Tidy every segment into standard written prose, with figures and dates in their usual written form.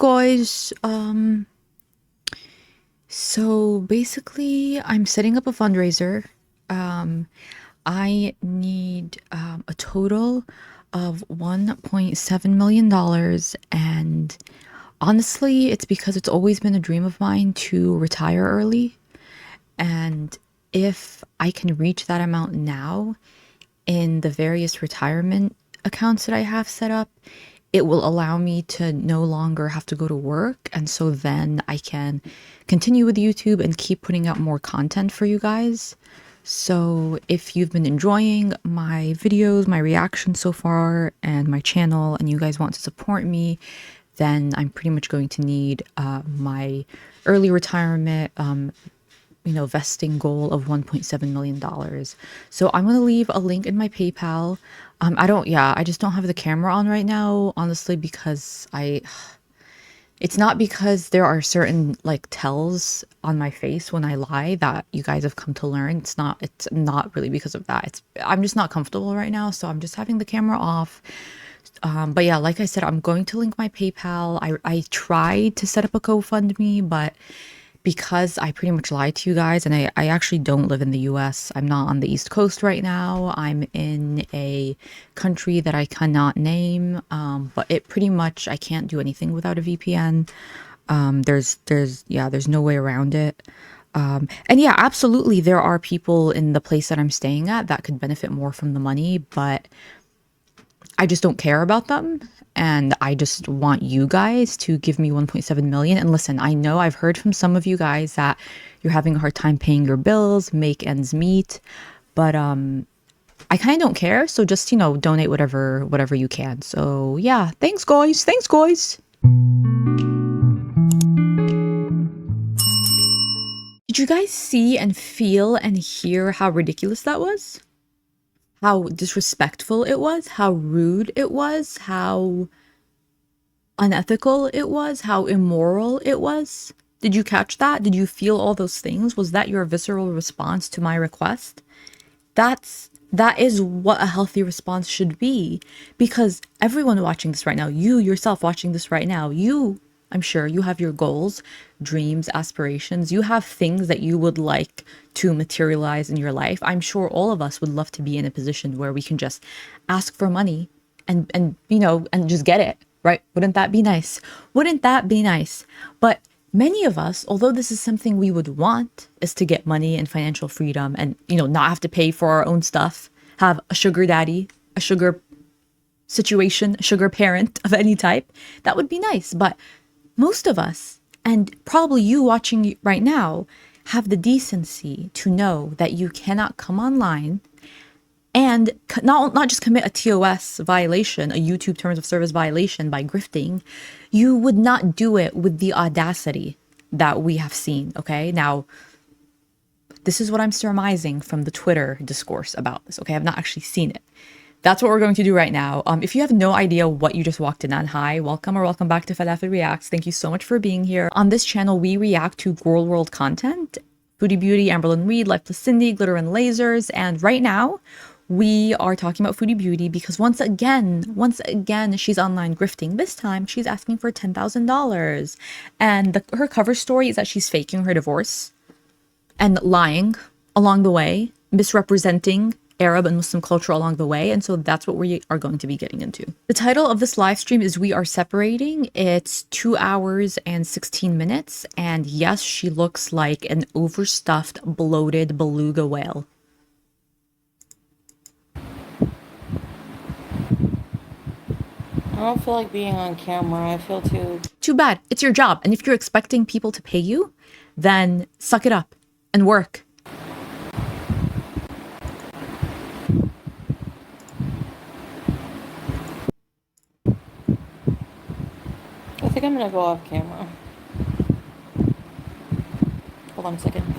guys, so basically I'm setting up a fundraiser. Um, I need a total of $1.7 million, and honestly, it's because it's always been a dream of mine to retire early. And if I can reach that amount now in the various retirement accounts that I have set up, it will allow me to no longer have to go to work. And so then I can continue with YouTube and keep putting out more content for you guys. So if you've been enjoying my videos, my reactions so far, and my channel, and you guys want to support me, then I'm pretty much going to need my early retirement vesting goal of $1.7 million. So I'm going to leave a link in my PayPal. I just don't have the camera on right now, honestly, because it's not because there are certain like tells on my face when I lie that you guys have come to learn. It's not really because of that. I'm just not comfortable right now. So I'm just having the camera off. But yeah, like I said, I'm going to link my PayPal. I tried to set up a GoFundMe, but because I pretty much lied to you guys, and I actually don't live in the US. I'm not on the East Coast right now. I'm in a country that I cannot name, but it pretty much, I can't do anything without a VPN. There's no way around it. And yeah, absolutely, there are people in the place that I'm staying at that could benefit more from the money, but I just don't care about them. And I just want you guys to give me 1.7 million. And listen, I know I've heard from some of you guys that you're having a hard time paying your bills, make ends meet, but I kind of don't care. So just, donate whatever you can. So yeah, thanks guys. Thanks guys. Did you guys see and feel and hear how ridiculous that was? How disrespectful it was, how rude it was, how unethical it was, how immoral it was. Did you catch that? Did you feel all those things? Was that your visceral response to my request? That is what a healthy response should be, because everyone watching this right now, you yourself watching this right now, I'm sure you have your goals, dreams, aspirations. You have things that you would like to materialize in your life. I'm sure all of us would love to be in a position where we can just ask for money and just get it, right? Wouldn't that be nice? Wouldn't that be nice? But many of us, although this is something we would want, is to get money and financial freedom and, not have to pay for our own stuff, have a sugar daddy, a sugar situation, a sugar parent of any type. That would be nice. But most of us, and probably you watching right now, have the decency to know that you cannot come online and not just commit a TOS violation, a YouTube Terms of Service violation by grifting. You would not do it with the audacity that we have seen, okay? Now, this is what I'm surmising from the Twitter discourse about this, okay? I've not actually seen it. That's what we're going to do right now. If you have no idea what you just walked in on, hi, welcome or welcome back to Falafel Reacts. Thank you so much for being here. On this channel, we react to girl world content, Foodie Beauty, Amberlynn Reed, Life Plus Cindy, Glitter and Lasers. And right now, we are talking about Foodie Beauty because once again, she's online grifting. This time, she's asking for $10,000. And her cover story is that she's faking her divorce and lying along the way, misrepresenting Arab and Muslim culture along the way. And so that's what we are going to be getting into. The title of this live stream is We Are Separating. It's 2 hours and 16 minutes. And yes, she looks like an overstuffed, bloated beluga whale. I don't feel like being on camera. I feel too bad. It's your job. And if you're expecting people to pay you, then suck it up and work. I think I'm gonna go off camera. Hold on a second.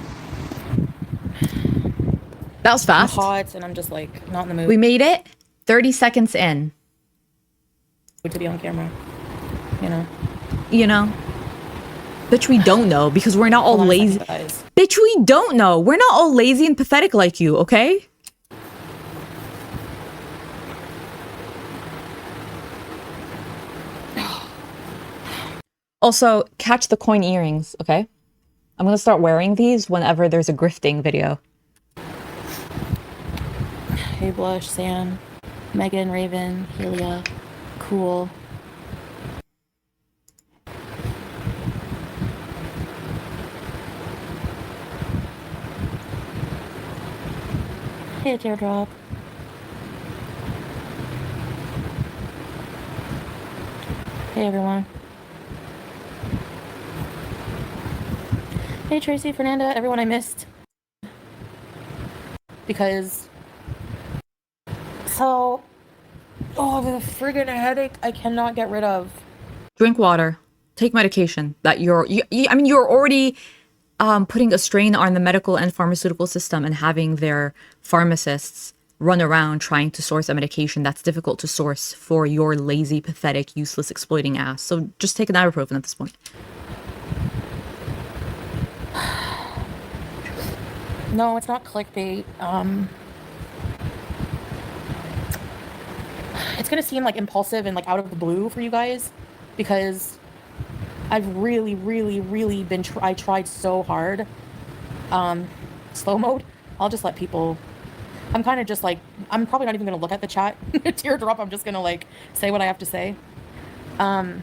That was fast. I'm hot and I'm just like not in the mood. We made it 30 seconds in. To be on camera, Bitch, we don't know because we're not all lazy. Bitch, we don't know. We're not all lazy and pathetic like you, okay? Also, catch the coin earrings, okay? I'm gonna start wearing these whenever there's a grifting video. Hey, Blush, Sam, Megan, Raven, Helia, Cool. Hey, Teardrop. Hey, everyone. Hey, Tracy, Fernanda, everyone I missed. Because... So... Oh, the friggin' headache I cannot get rid of. Drink water. Take medication. That I mean, you're already putting a strain on the medical and pharmaceutical system and having their pharmacists run around trying to source a medication that's difficult to source for your lazy, pathetic, useless, exploiting ass. So just take an ibuprofen at this point. No, it's not clickbait. It's gonna seem like impulsive and like out of the blue for you guys because I've really, really, really been. I tried so hard. Slow mode. I'll just let people. I'm kind of just like. I'm probably not even gonna look at the chat. Teardrop. I'm just gonna like say what I have to say. I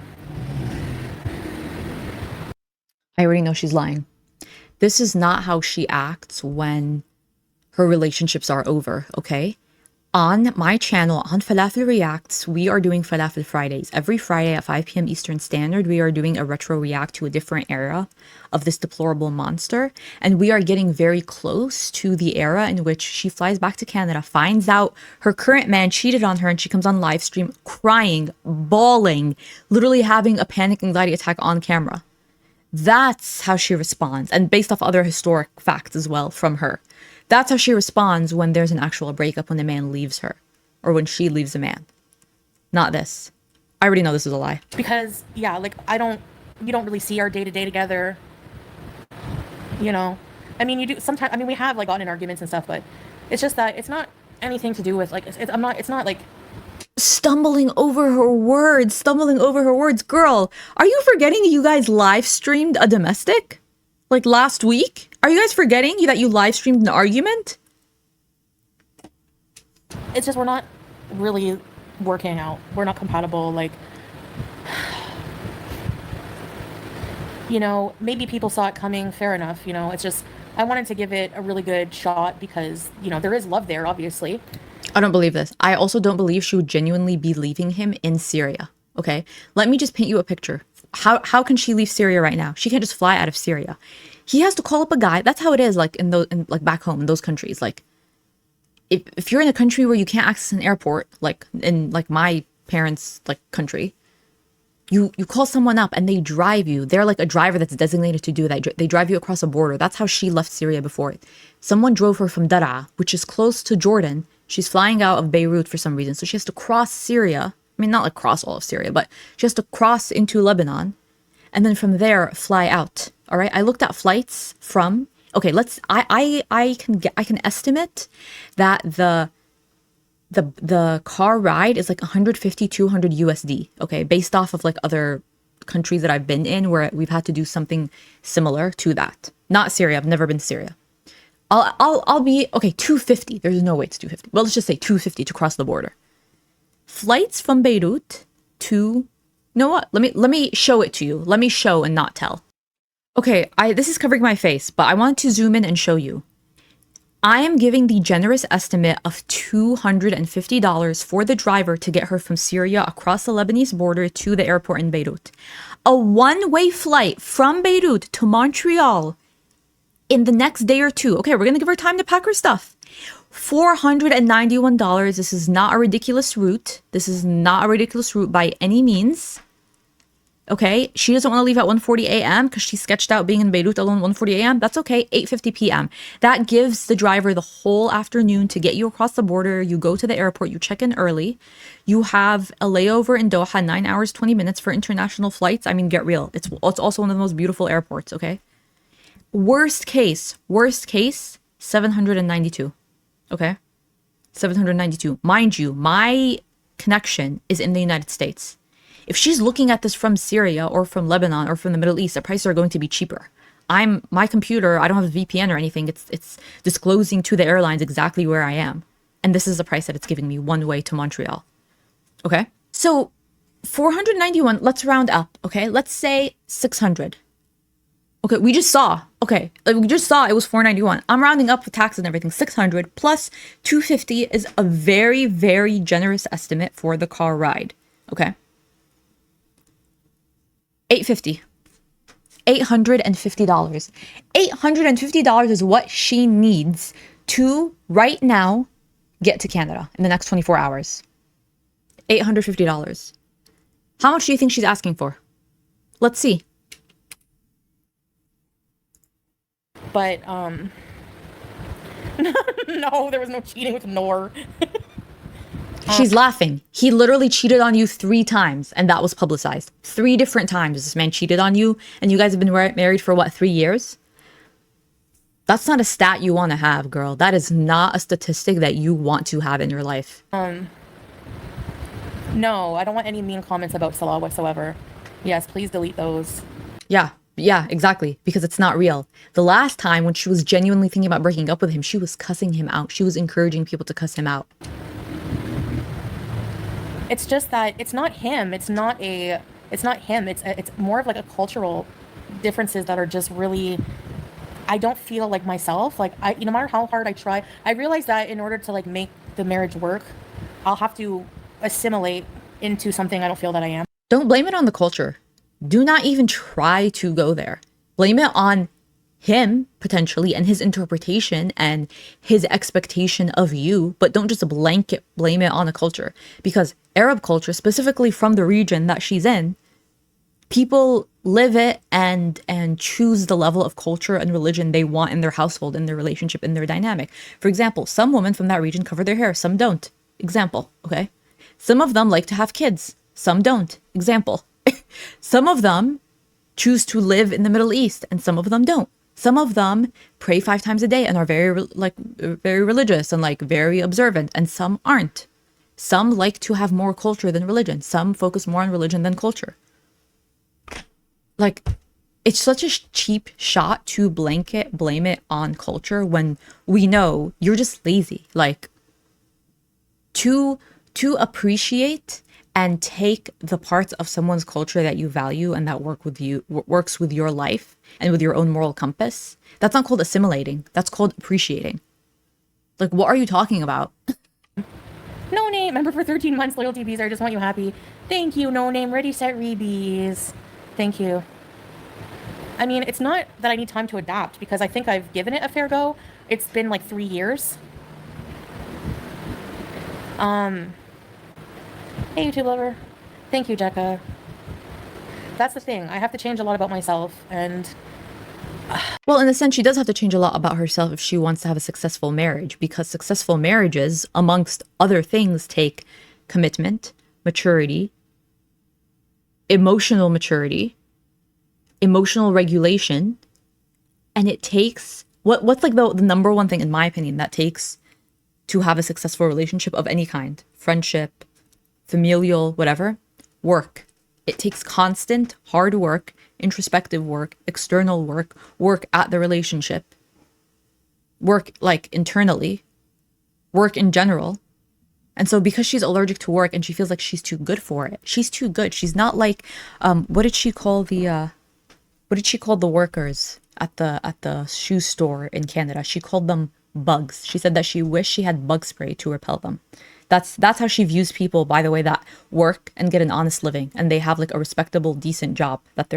already know she's lying. This is not how she acts when her relationships are over, okay? On my channel, on Falafel Reacts, we are doing Falafel Fridays. Every Friday at 5 p.m. Eastern Standard, we are doing a retro react to a different era of this deplorable monster. And we are getting very close to the era in which she flies back to Canada, finds out her current man cheated on her, and she comes on live stream crying, bawling, literally having a panic anxiety attack on camera. That's how she responds. And based off other historic facts as well from her. That's how she responds when there's an actual breakup, when the man leaves her. Or when she leaves a man. Not this. I already know this is a lie. Because, yeah, like, you don't really see our day-to-day together. You know? I mean, you do, sometimes, I mean, we have, like, gotten in arguments and stuff, but it's just that it's not anything to do with, like, it's not, like... Stumbling over her words. Girl, are you forgetting you guys live streamed a domestic? Like last week? Are you guys forgetting that you live streamed an argument? It's just we're not really working out. We're not compatible. Like, you know, maybe people saw it coming. Fair enough. You know, it's just I wanted to give it a really good shot because, you know, there is love there, obviously. I don't believe this. I also don't believe she would genuinely be leaving him in Syria. Okay? Let me just paint you a picture. How can she leave Syria right now? She can't just fly out of Syria. He has to call up a guy. That's how it is, like like back home in those countries. Like, if you're in a country where you can't access an airport, like in like my parents' like country, you call someone up and they drive you. They're like a driver that's designated to do that. They drive you across a border. That's how she left Syria before. Someone drove her from Daraa, which is close to Jordan. She's flying out of Beirut for some reason, so she has to cross Syria. I mean, not like cross all of Syria, but she has to cross into Lebanon, and then from there fly out. All right, I looked at flights from. Okay, I can estimate that the car ride is like 150 200 USD. Okay, based off of like other countries that I've been in where we've had to do something similar to that. Not Syria. I've never been to Syria. I'll be okay. 250. There's no way it's 250. Well, let's just say 250 to cross the border. Flights from Beirut to. You know what? Let me show it to you. Let me show and not tell. Okay, this is covering my face, but I want to zoom in and show you. I am giving the generous estimate of $250 for the driver to get her from Syria across the Lebanese border to the airport in Beirut. A one-way flight from Beirut to Montreal in the next day or two. Okay, we're going to give her time to pack her stuff. $491. This is not a ridiculous route. This is not a ridiculous route by any means. Okay, she doesn't want to leave at 1:40 a.m. because she sketched out being in Beirut alone 1:40 a.m. That's okay, 8:50 p.m. That gives the driver the whole afternoon to get you across the border. You go to the airport, you check in early. You have a layover in Doha, 9 hours, 20 minutes for international flights. I mean, get real. It's also one of the most beautiful airports, okay? Worst case, 792. Okay? 792. Mind you, my connection is in the United States. If she's looking at this from Syria or from Lebanon or from the Middle East, the prices are going to be cheaper. My computer, I don't have a VPN or anything. It's disclosing to the airlines exactly where I am. And this is the price that it's giving me one way to Montreal. Okay? So 491, let's round up, okay? Let's say 600. Okay, we just saw it was 491. I'm rounding up with taxes and everything. 600 plus 250 is a very, very generous estimate for the car ride. Okay. 850. $850. $850 is what she needs to right now get to Canada in the next 24 hours. $850. How much do you think she's asking for? Let's see. But, no, there was no cheating with Nor. She's laughing. He literally cheated on you 3 times, and that was publicized. 3 different times this man cheated on you, and you guys have been married for, what, 3 years? That's not a stat you want to have, girl. That is not a statistic that you want to have in your life. No, I don't want any mean comments about Salah whatsoever. Yes, please delete those. Yeah, exactly. Because it's not real. The last time when she was genuinely thinking about breaking up with him, she was cussing him out. She was encouraging people to cuss him out. It's just that it's not him. It's not him. It's more of like a cultural differences that are just really, I don't feel like myself. Like no matter how hard I try, I realize that in order to like make the marriage work, I'll have to assimilate into something I don't feel that I am. Don't blame it on the culture. Do not even try to go there. Blame it on him, potentially, and his interpretation and his expectation of you, but don't just blanket blame it on the culture. Because Arab culture, specifically from the region that she's in, people live it and choose the level of culture and religion they want in their household, in their relationship, in their dynamic. For example, some women from that region cover their hair, some don't. Example, okay? Some of them like to have kids, some don't. Example. Some of them choose to live in the Middle East and some of them don't. Some of them pray 5 times a day and are very religious and like very observant, and some aren't. Some like to have more culture than religion. Some focus more on religion than culture. Like, it's such a cheap shot to blanket blame it on culture when we know you're just lazy. Like, to appreciate and take the parts of someone's culture that you value and that works with your life and with your own moral compass, that's not called assimilating. That's called appreciating. Like, what are you talking about? No Name, member for 13 months, loyalty visa. I just want you happy. Thank you, No Name. Ready, set, rebees. Thank you. I mean, it's not that I need time to adapt because I think I've given it a fair go. It's been like 3 years. Hey, YouTube lover. Thank you, Jekka. That's the thing. I have to change a lot about myself, and well, in a sense, she does have to change a lot about herself if she wants to have a successful marriage, because successful marriages, amongst other things, take commitment, maturity, emotional maturity, emotional regulation, and it takes what's like the number one thing, in my opinion, that takes to have a successful relationship of any kind, friendship, familial, whatever, work. It takes constant hard work, introspective work, external work, work at the relationship, work like internally, work in general. And so because she's allergic to work and she feels like she's too good for it, she's too good. She's not like, what did she call the workers at the shoe store in Canada? She called them bugs. She said that she wished she had bug spray to repel them. That's how she views people, by the way, that work and get an honest living and they have like a respectable, decent job that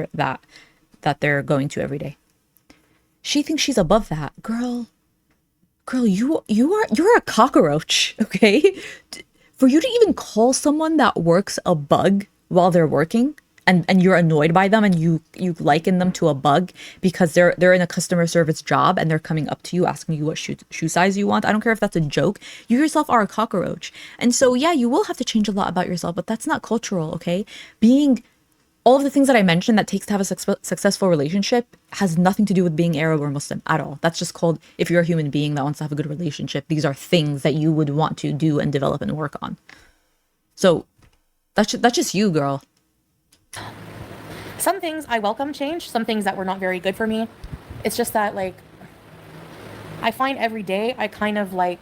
they're going to every day. She thinks she's above that. Girl, you're a cockroach, okay? For you to even call someone that works a bug while they're working, and you're annoyed by them and you liken them to a bug because they're in a customer service job and they're coming up to you asking you what shoe size you want. I don't care if that's a joke. You yourself are a cockroach. And so, yeah, you will have to change a lot about yourself, but that's not cultural, okay? Being all of the things that I mentioned that takes to have a successful relationship has nothing to do with being Arab or Muslim at all. That's just called, if you're a human being that wants to have a good relationship, these are things that you would want to do and develop and work on. So that's just you, girl. Some things I welcome change, some things that were not very good for me. It's just that, like, I find every day I kind of like,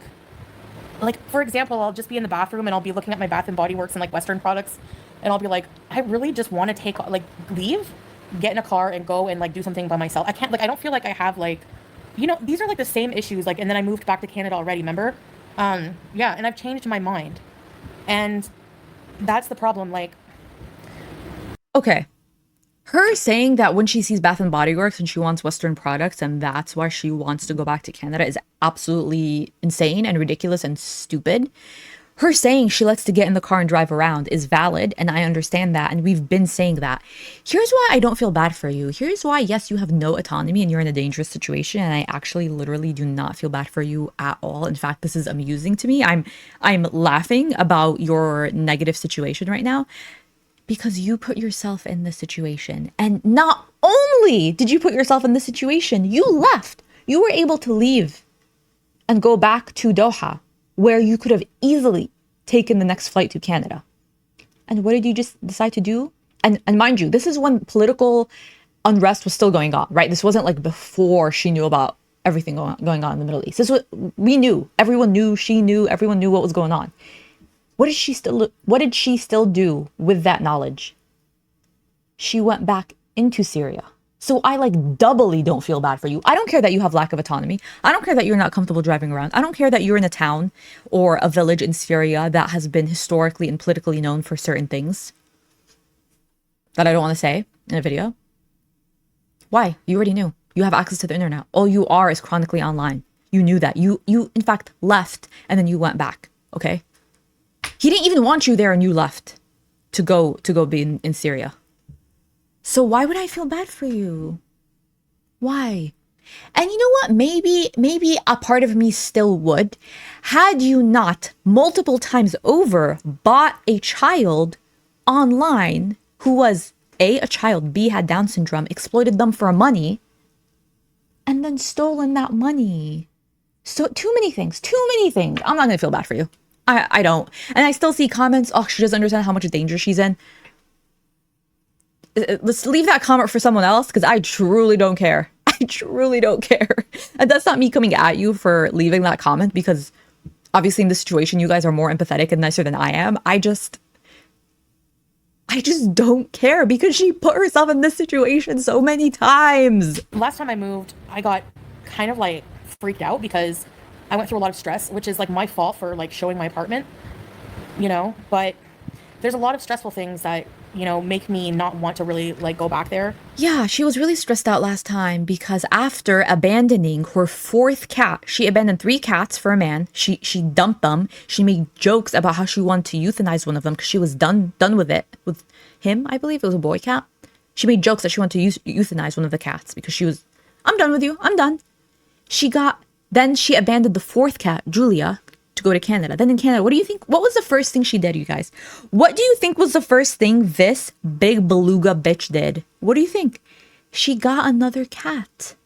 for example, I'll just be in the bathroom and I'll be looking at my Bath and Body Works and like Western products, and I'll be like, I really just want to take like leave, get in a car and go and like do something by myself. I can't, like, I don't feel like I have like, these are like the same issues. Like, and then I moved back to Canada already. Remember? Yeah, and I've changed my mind, and that's the problem. Like, Okay. Her saying that when she sees Bath and Body Works and she wants Western products and that's why she wants to go back to Canada is absolutely insane and ridiculous and stupid. Her saying she likes to get in the car and drive around is valid, and I understand that, and we've been saying that. Here's why I don't feel bad for you. Here's why, yes, you have no autonomy and you're in a dangerous situation, and I actually literally do not feel bad for you at all. In fact, this is amusing to me. I'm laughing about your negative situation right now because you put yourself in this situation. And not only did you put yourself in this situation, you left. You were able to leave and go back to Doha, where you could have easily taken the next flight to Canada. And what did you just decide to do? And mind you, this is when political unrest was still going on, right? This wasn't like before she knew about everything going on in the Middle East. This was, we knew, everyone knew, she knew, everyone knew what was going on. What did she still do with that knowledge? She went back into Syria. So I like doubly don't feel bad for you. I don't care that you have lack of autonomy. I don't care that you're not comfortable driving around. I don't care that you're in a town or a village in Syria that has been historically and politically known for certain things that I don't want to say in a video. Why? You already knew. You have access to the internet. All you are is chronically online. You knew that. You in fact left and then you went back. Okay? He didn't even want you there and you left to go be in Syria. So why would I feel bad for you? Why? And you know what? Maybe a part of me still would, had you not multiple times over bought a child online who was A, a child, B, had Down syndrome, exploited them for money, and then stolen that money. So too many things. I'm not gonna feel bad for you. I don't. And I still see comments, oh, she doesn't understand how much danger she's in. Let's leave that comment for someone else, because I truly don't care. I truly don't care. And that's not me coming at you for leaving that comment, because obviously in this situation, you guys are more empathetic and nicer than I am. I just don't care, because she put herself in this situation so many times. last time I moved, I got kind of like freaked out because I went through a lot of stress, which is like my fault for like showing my apartment, but there's a lot of stressful things that, make me not want to really like go back there. Yeah, she was really stressed out last time because after abandoning her fourth cat, she abandoned 3 cats for a man. She dumped them. She made jokes about how she wanted to euthanize one of them because she was done with it. With him, I believe. It was a boy cat. She made jokes that she wanted to euthanize one of the cats because she was, I'm done with you. I'm done. Then she abandoned the 4th cat, Julia, to go to Canada. Then in Canada, what do you think? What was the first thing she did, you guys? What do you think was the first thing this big beluga bitch did? What do you think? She got another cat,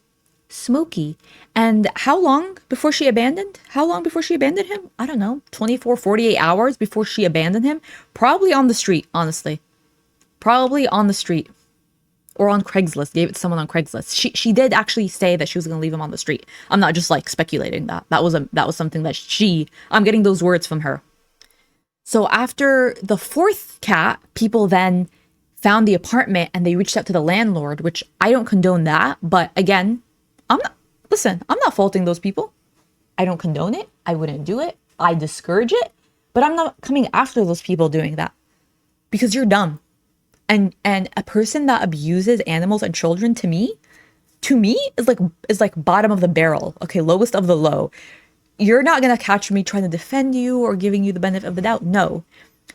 Smokey. And how long before she abandoned? How long before she abandoned him? I don't know, 24, 48 hours before she abandoned him? Probably on the street, honestly. Probably on the street. Or on Craigslist, gave it to someone on Craigslist. She did actually say that she was going to leave him on the street. I'm not just like speculating that. That was something that I'm getting those words from her. So after the 4th cat, people then found the apartment and they reached out to the landlord, which I don't condone that. But again, I'm not faulting those people. I don't condone it. I wouldn't do it. I discourage it. But I'm not coming after those people doing that because you're dumb. And a person that abuses animals and children to me is like bottom of the barrel. Okay, lowest of the low. You're not gonna catch me trying to defend you or giving you the benefit of the doubt. No.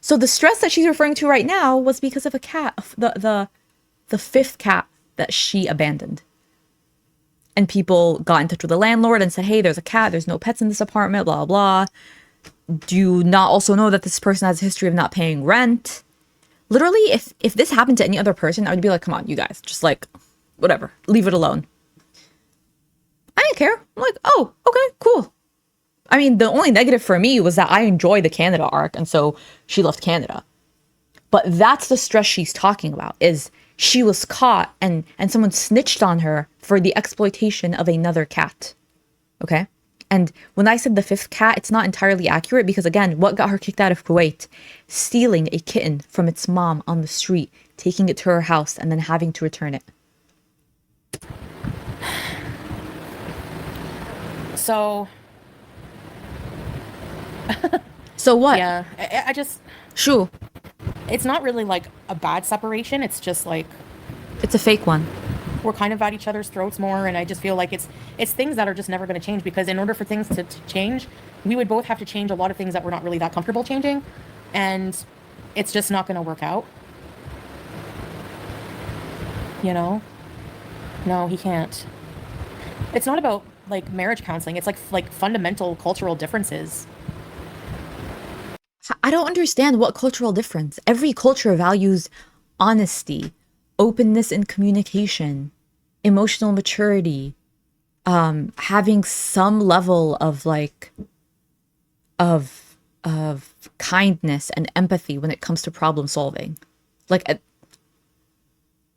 So the stress that she's referring to right now was because of a cat, the 5th cat that she abandoned. And people got in touch with the landlord and said, hey, there's a cat, there's no pets in this apartment, blah, blah. Do you not also know that this person has a history of not paying rent? Literally, if this happened to any other person, I would be like, come on, you guys, just like, whatever, leave it alone. I didn't care. I'm like, oh, okay, cool. The only negative for me was that I enjoy the Canada arc, and so she left Canada. But that's the stress she's talking about, is she was caught and someone snitched on her for the exploitation of another cat. Okay? And when I said the fifth cat, it's not entirely accurate because, again, what got her kicked out of Kuwait? Stealing a kitten from its mom on the street, taking it to her house, and then having to return it. So So what? yeah, I just, Shoo. it's not really like a bad separation. It's just like It's a fake one. we're kind of at each other's throats more, and I just feel like it's things that are just never going to change, because in order for things to change, we would both have to change a lot of things that we're not really that comfortable changing, and it's just not going to work out. You know? No, he can't. It's not about like marriage counseling. It's like fundamental cultural differences. I don't understand what cultural difference. Every culture values honesty, openness in communication, emotional maturity, having some level of like of kindness and empathy when it comes to problem solving. Like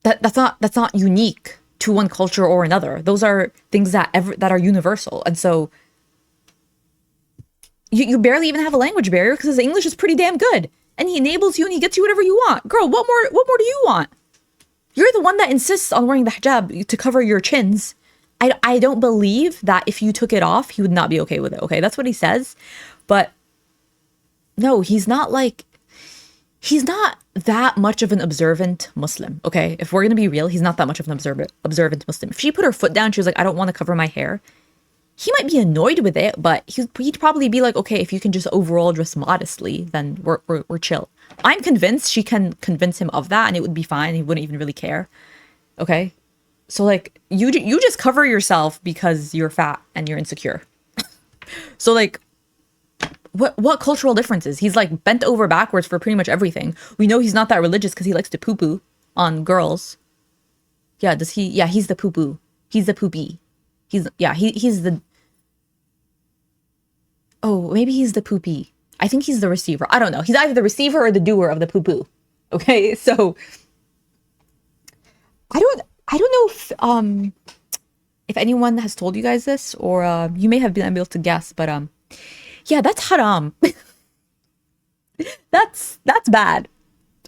that's not unique to one culture or another. Those are things that are universal. And so you barely even have a language barrier because his English is pretty damn good. And he enables you and he gets you whatever you want. Girl, what more do you want? You're the one that insists on wearing the hijab to cover your chins. I don't believe that if you took it off, he would not be okay with it. Okay, that's what he says. But no, he's not that much of an observant Muslim. Okay, if we're going to be real, he's not that much of an observant Muslim. If she put her foot down, she was like, I don't want to cover my hair. He might be annoyed with it, but he'd probably be like, okay, if you can just overall dress modestly, then we're chill. I'm convinced she can convince him of that and it would be fine. He wouldn't even really care. Okay? So like, you just cover yourself because you're fat and you're insecure. So like, what cultural differences? He's like bent over backwards for pretty much everything. We know he's not that religious because he likes to poo-poo on girls. Yeah, does he? Yeah, he's the poo-poo. He's the poopy. He's the... Oh, maybe he's the poopy. I think he's the receiver. I don't know. He's either the receiver or the doer of the poo-poo. Okay, so I don't know if anyone has told you guys this, or you may have been able to guess, but yeah, that's haram. That's bad.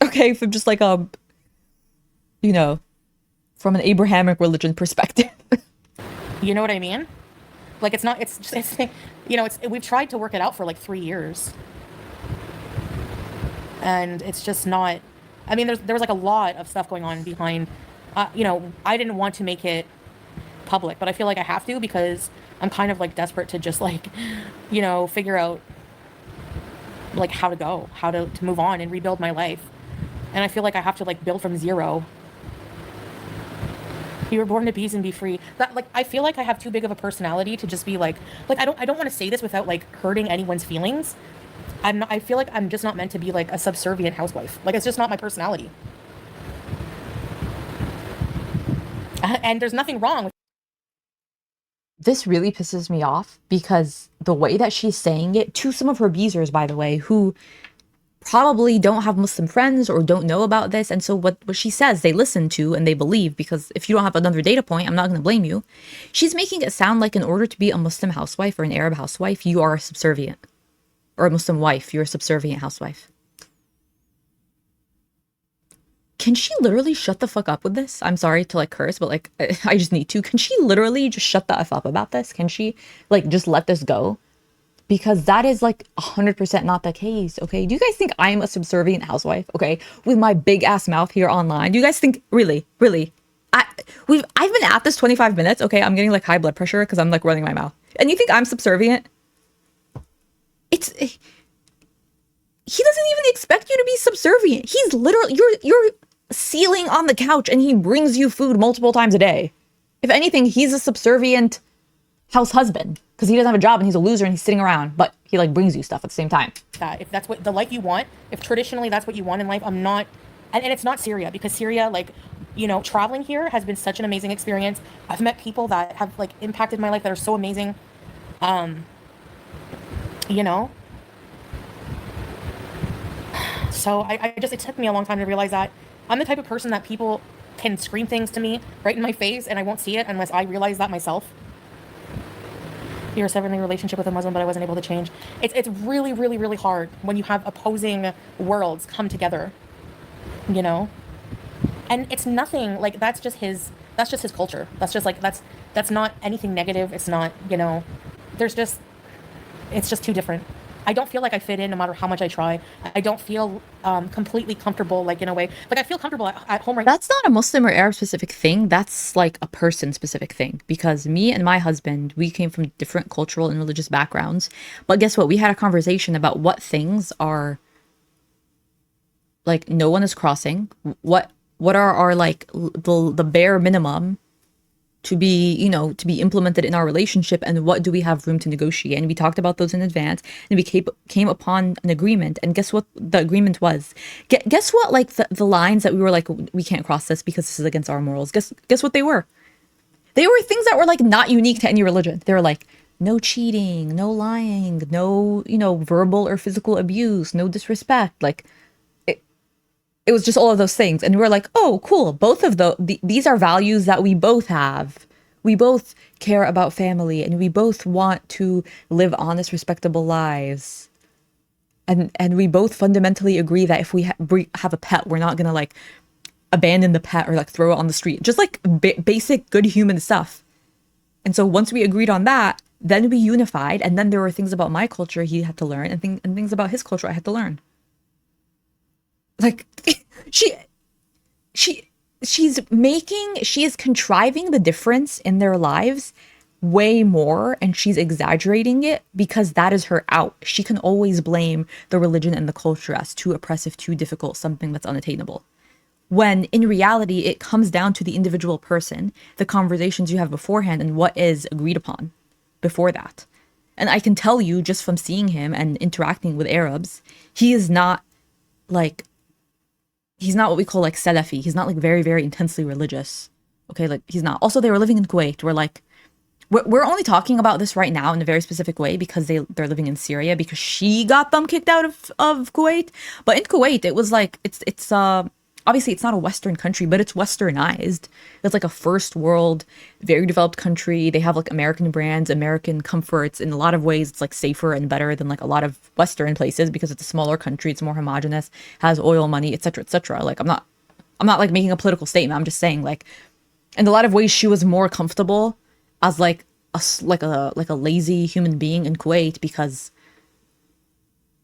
Okay, from just like you know, from an Abrahamic religion perspective. You know what I mean? Like, it's not, it's just, you know, we've tried to work it out for like 3 years. And it's just not, I mean, there was like a lot of stuff going on behind, you know, I didn't want to make it public, but I feel like I have to because I'm kind of like desperate to just like, you know, figure out like how to move on and rebuild my life. And I feel like I have to like build from zero. You were born to be and be free. That, like, I feel like I have too big of a personality to just be like I don't want to say this without like hurting anyone's feelings. I feel like I'm just not meant to be like a subservient housewife. Like, it's just not my personality. And there's nothing wrong with... This really pisses me off because the way that she's saying it to some of her beezers, by the way, who probably don't have Muslim friends or don't know about this. And so what she says, they listen to and they believe, because if you don't have another data point, I'm not going to blame you. She's making it sound like in order to be a Muslim housewife or an Arab housewife, you are subservient. Or a Muslim wife, you're a subservient housewife. Can she literally shut the fuck up with this? I'm sorry to like curse, but like, I just need to. Can she literally just shut the F up about this? Can she like just let this go? Because that is like 100% not the case, okay? Do you guys think I'm a subservient housewife, okay? With my big ass mouth here online. Do you guys think, really? I've been at this 25 minutes, okay? I'm getting like high blood pressure because I'm like running my mouth. And you think I'm subservient? He doesn't even expect you to be subservient. He's literally, you're sealing on the couch and he brings you food multiple times a day. If anything, he's a subservient house husband because he doesn't have a job and he's a loser and he's sitting around, but he like brings you stuff at the same time. That if that's what the life you want, if traditionally that's what you want in life, I'm not, and it's not Syria, because Syria, like, you know, traveling here has been such an amazing experience. I've met people that have like impacted my life that are so amazing. You know, So it took me a long time to realize that I'm the type of person that people can scream things to me right in my face and I won't see it unless I realize that myself. You're severing a relationship with a Muslim, but I wasn't able to change. It's really, really, really hard when you have opposing worlds come together, you know? And it's nothing like that's just his culture. That's just like that's not anything negative. It's not, you know, there's just it's just too different. I don't feel like I fit in no matter how much I try. I don't feel completely comfortable, like in a way. Like I feel comfortable at home right now. That's not a Muslim or Arab specific thing. That's like a person specific thing. Because me and my husband, we came from different cultural and religious backgrounds. But guess what? We had a conversation about what things are like no one is crossing. What are our like the bare minimum to be, you know, to be implemented in our relationship, and what do we have room to negotiate? And we talked about those in advance, and we came upon an agreement. And guess what the agreement was? Guess what, like the lines that we were like, we can't cross this because this is against our morals. Guess what they were? They were things that were like not unique to any religion. They were like no cheating, no lying, no, you know, verbal or physical abuse, no disrespect. Like it was just all of those things. And we were like, oh, cool. Both of these are values that we both have. We both care about family and we both want to live honest, respectable lives. And we both fundamentally agree that if we have a pet, we're not going to like abandon the pet or like throw it on the street. Just like basic good human stuff. And so once we agreed on that, then we unified. And then there were things about my culture he had to learn, and things about his culture I had to learn. Like she is contriving the difference in their lives way more, and she's exaggerating it because that is her out. She can always blame the religion and the culture as too oppressive, too difficult, something that's unattainable. When in reality, it comes down to the individual person, the conversations you have beforehand, and what is agreed upon before that. And I can tell you just from seeing him and interacting with Arabs, he is not like, he's not what we call like Salafi. He's not like very, very intensely religious. Okay, like he's not. Also, they were living in Kuwait. We're only talking about this right now in a very specific way because they're living in Syria because she got them kicked out of Kuwait. But in Kuwait, it was like it's obviously it's not a Western country, but it's westernized. It's like a first world, very developed country. They have like American brands, American comforts. In a lot of ways, it's like safer and better than like a lot of Western places because it's a smaller country. It's more homogenous, has oil money, etc., etc. Like I'm not like making a political statement. I'm just saying like in a lot of ways she was more comfortable as like a lazy human being in Kuwait because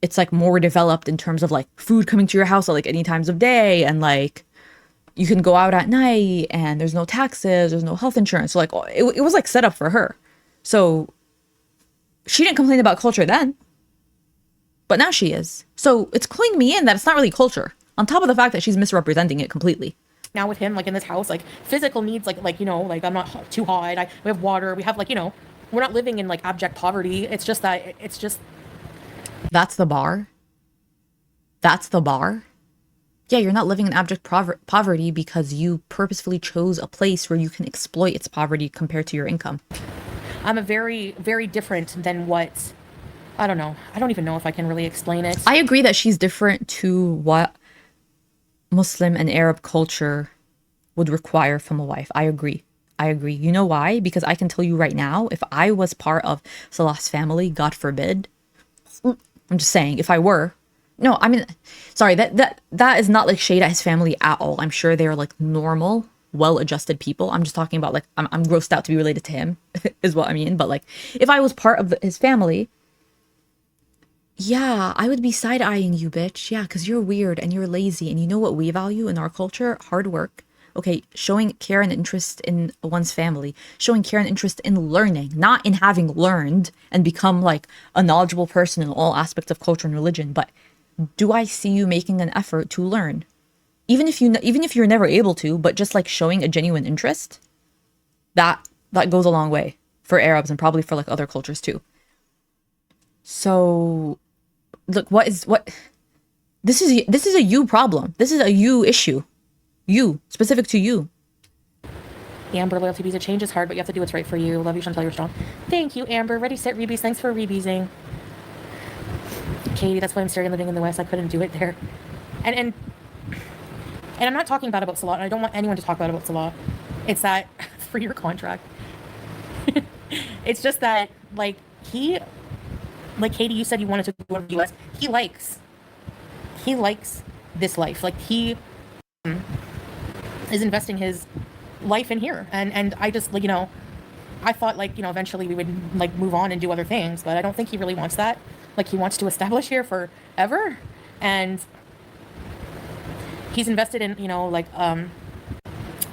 it's like more developed in terms of like food coming to your house at like any times of day, and like you can go out at night and there's no taxes, there's no health insurance. So like it was like set up for her. So she didn't complain about culture then, but now she is. So it's cluing me in that it's not really culture, on top of the fact that she's misrepresenting it completely. Now with him, like in this house, like physical needs, like you know, like I'm not too hot. We have water. We have like, you know, we're not living in like abject poverty. It's just that it's just. That's the bar. That's the bar. Yeah, you're not living in abject poverty because you purposefully chose a place where you can exploit its poverty compared to your income. I'm a very, very different than what. I don't know. I don't even know if I can really explain it. I agree that she's different to what Muslim and Arab culture would require from a wife. I agree. You know why? Because I can tell you right now, if I was part of Salah's family, God forbid, I'm just saying, if I were, no, I mean, sorry, that is not like shade at his family at all. I'm sure they are like normal, well-adjusted people. I'm just talking about like, I'm grossed out to be related to him is what I mean. But like, if I was part of his family, yeah, I would be side-eyeing you, bitch. Yeah, because you're weird and you're lazy. And you know what we value in our culture? Hard work. Okay, showing care and interest in one's family. Showing care and interest in learning. Not in having learned and become like a knowledgeable person in all aspects of culture and religion. But do I see you making an effort to learn? Even if you're never able to, but just like showing a genuine interest, that goes a long way for Arabs and probably for like other cultures too. So, look, this is a you problem. This is a you issue. You, specific to you. Amber, loyalty visa change is hard, but you have to do what's right for you. Love you, Chantal, you're strong. Thank you, Amber. Ready, set, rebees. Thanks for rebeesing. Katie, that's why I'm staring living in the West. I couldn't do it there. and and I'm not talking bad about Salah, and I don't want anyone to talk bad about Salah. It's that for your contract. It's just that he like Katie, you said you wanted to go to the US. He likes this life. Like he is investing his life in here. And I just I thought eventually we would move on and do other things, but I don't think he really wants that. Like he wants to establish here forever. And he's invested in,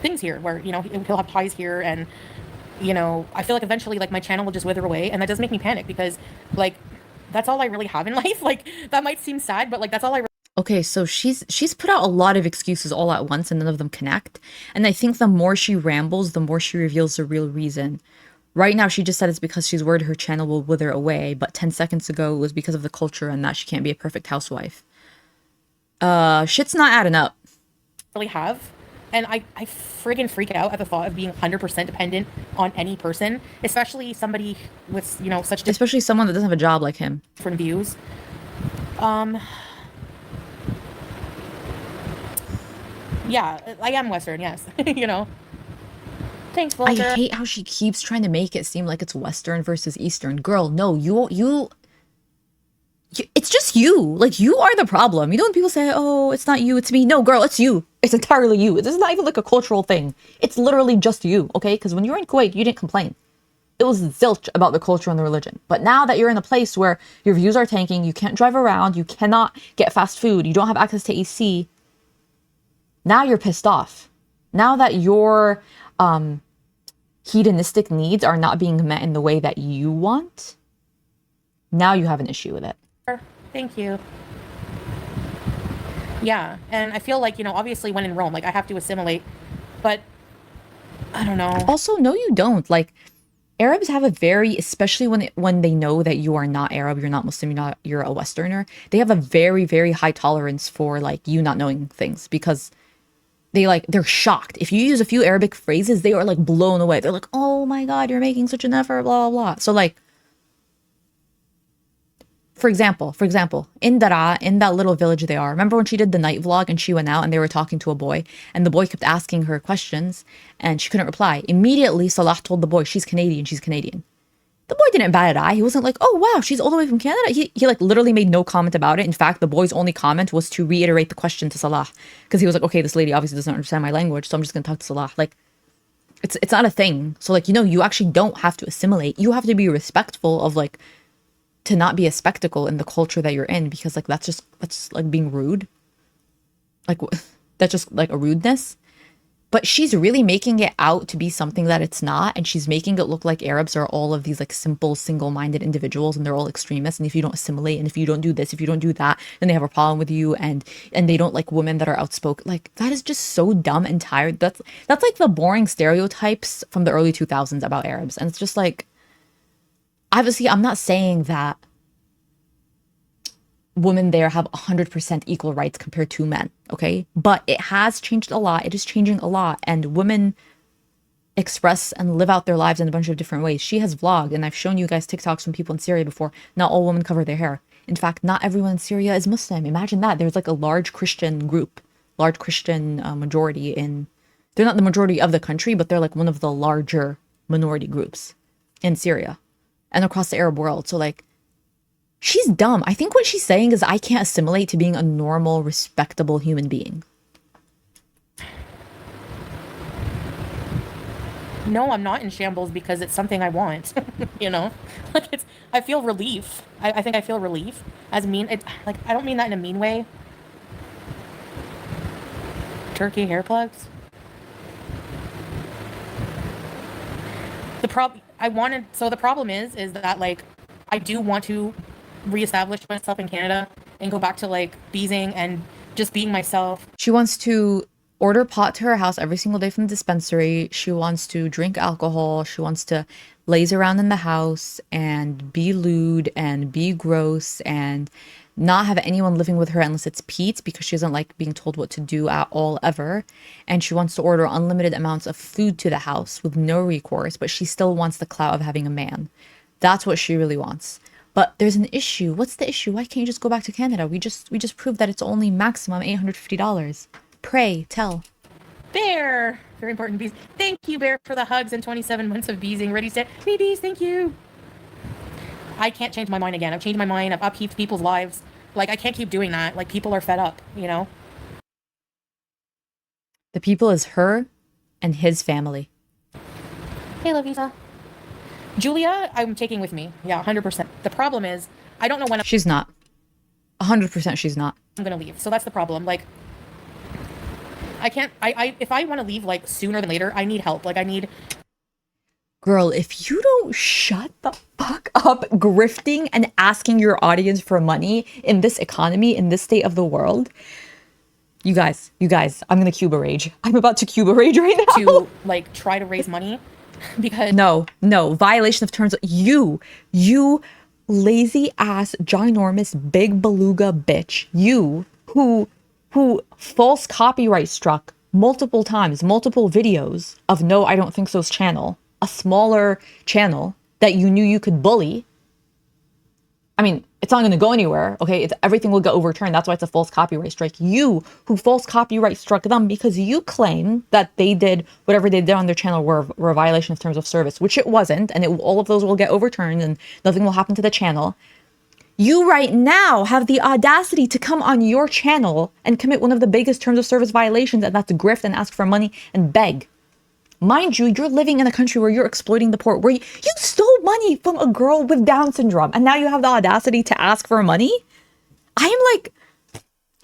things here where, he'll have ties here. And, I feel like eventually my channel will just wither away. And that does make me panic because that's all I really have in life. That might seem sad, but that's all I Okay, so she's put out a lot of excuses all at once and none of them connect. And I think the more she rambles, the more she reveals the real reason. Right now, she just said it's because she's worried her channel will wither away, but 10 seconds ago it was because of the culture and that she can't be a perfect housewife. Shit's not adding up. really have. And I friggin' freak out at the thought of being 100% dependent on any person, especially somebody with, such Especially someone that doesn't have a job like him. different views. Yeah, I am Western, yes. Thanks, I Vulture. hate how she keeps trying to make it seem like it's Western versus Eastern. Girl, no, it's just you. Like, you are the problem. You know when people say, oh, it's not you, it's me. No, girl, it's you. It's entirely you. This is not even like a cultural thing. It's literally just you, okay? Because when you were in Kuwait, you didn't complain. It was zilch about the culture and the religion. But now that you're in a place where your views are tanking, you can't drive around, you cannot get fast food, you don't have access to AC, now you're pissed off. Now that your hedonistic needs are not being met in the way that you want, now you have an issue with it. Thank you. Yeah, and I feel obviously when in Rome, I have to assimilate, but I don't know. Also, no, you don't. Like, Arabs have a very, especially when they know that you are not Arab, you're not Muslim, you're a Westerner, they have a very, very high tolerance for you not knowing things because they're shocked. If you use a few Arabic phrases, they are blown away. They're like, oh my God, you're making such an effort, blah, blah, blah. So for example, in Dara, in that little village they are, remember when she did the night vlog and she went out and they were talking to a boy and the boy kept asking her questions and she couldn't reply. Immediately, Salah told the boy, she's Canadian. The boy didn't bat an eye. He wasn't like, oh, wow, she's all the way from Canada. He literally made no comment about it. In fact, the boy's only comment was to reiterate the question to Salah because he was like, okay, this lady obviously doesn't understand my language, so I'm just going to talk to Salah. It's not a thing. So, you actually don't have to assimilate. You have to be respectful of, to not be a spectacle in the culture that you're in because, that's being rude. That's just, a rudeness. But she's really making it out to be something that it's not. And she's making it look like Arabs are all of these simple, single-minded individuals and they're all extremists. And if you don't assimilate and if you don't do this, if you don't do that, then they have a problem with you. And they don't like women that are outspoken. That is just so dumb and tired. That's the boring stereotypes from the early 2000s about Arabs. And it's just obviously, I'm not saying that women there have 100% equal rights compared to men, okay? But it has changed a lot. It is changing a lot. And women express and live out their lives in a bunch of different ways. She has vlogged, and I've shown you guys TikToks from people in Syria before. Not all women cover their hair. In fact, not everyone in Syria is Muslim. Imagine that. There's a large Christian group, large Christian majority in... They're not the majority of the country, but they're one of the larger minority groups in Syria and across the Arab world. So she's dumb. I think what she's saying is I can't assimilate to being a normal, respectable human being. No, I'm not in shambles because it's something I want. I feel relief. I think I feel relief. I don't mean that in a mean way. Turkey hair plugs. The problem is that I do want to reestablish myself in Canada and go back to beezing and just being myself. She wants to order pot to her house every single day from the dispensary. She wants to drink alcohol. She wants to laze around in the house and be lewd and be gross and not have anyone living with her unless it's Pete because she doesn't like being told what to do at all ever. And she wants to order unlimited amounts of food to the house with no recourse, but she still wants the clout of having a man. That's what she really wants. But there's an issue. What's the issue? Why can't you just go back to Canada? We just proved that it's only maximum $850. Pray, tell. Bear, very important bees. Thank you, Bear, for the hugs and 27 months of beesing. Ready, set, me bees, thank you. I can't change my mind again. I've changed my mind. I've upheaved people's lives. Like, I can't keep doing that. Like, people are fed up, you know? The people is her and his family. Hey, Lovisa. Julia, I'm taking with me. Yeah, 100%. The problem is, I don't know when She's not. 100% she's not. I'm going to leave. So that's the problem. Like, I can't, if I want to leave, like, sooner than later, I need help. Like, I need... Girl, if you don't shut the fuck up grifting and asking your audience for money in this economy, in this state of the world, you guys, I'm gonna Cuba rage. I'm about to Cuba rage right now. To, like, try to raise money because... No, violation of terms. You lazy ass, ginormous, big beluga bitch. You who false copyright struck multiple times, multiple videos of No, I Don't Think So's channel. A smaller channel that you knew you could bully. I mean, it's not going to go anywhere, okay? Everything will get overturned. That's why it's a false copyright strike. You, who false copyright struck them because you claim that they did whatever they did on their channel were a violation of terms of service, which it wasn't, and all of those will get overturned and nothing will happen to the channel. You right now have the audacity to come on your channel and commit one of the biggest terms of service violations, and that's grift and ask for money and beg. Mind you, you're living in a country where you're exploiting the poor, where you stole money from a girl with Down syndrome, and now you have the audacity to ask for money? I am like,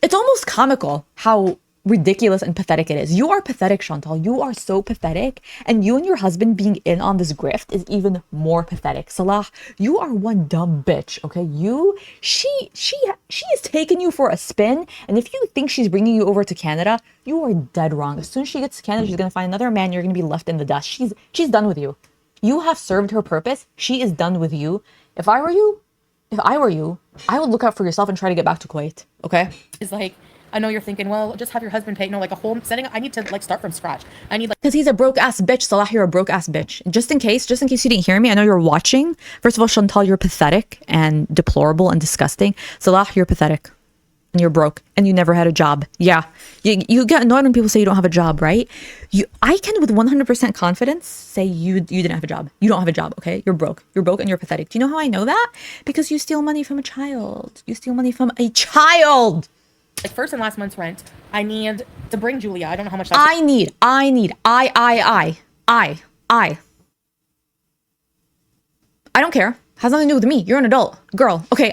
it's almost comical how ridiculous and pathetic it is. You are pathetic, Chantal. You are so pathetic. And you and your husband being in on this grift is even more pathetic. Salah, you are one dumb bitch, okay? She is taking you for a spin. And if you think she's bringing you over to Canada, you are dead wrong. As soon as she gets to Canada, she's going to find another man. You're going to be left in the dust. She's done with you. You have served her purpose. She is done with you. If I were you, I would look out for yourself and try to get back to Kuwait, okay? Is like, I know you're thinking, well, just have your husband pay. No, like a whole setting. I need to like start from scratch. I need like... Because he's a broke ass bitch. Salah, you're a broke ass bitch. Just in case you didn't hear me, I know you're watching. First of all, Chantal, you're pathetic and deplorable and disgusting. Salah, you're pathetic. And you're broke. And you never had a job. Yeah. You get annoyed when people say you don't have a job, right? I can with 100% confidence say you didn't have a job. You don't have a job, okay? You're broke. You're broke and you're pathetic. Do you know how I know that? Because you steal money from a child. You steal money from a child. Like first and last month's rent, I need to bring Julia. I don't know how much I don't care. Has nothing to do with me. You're an adult. Girl. Okay,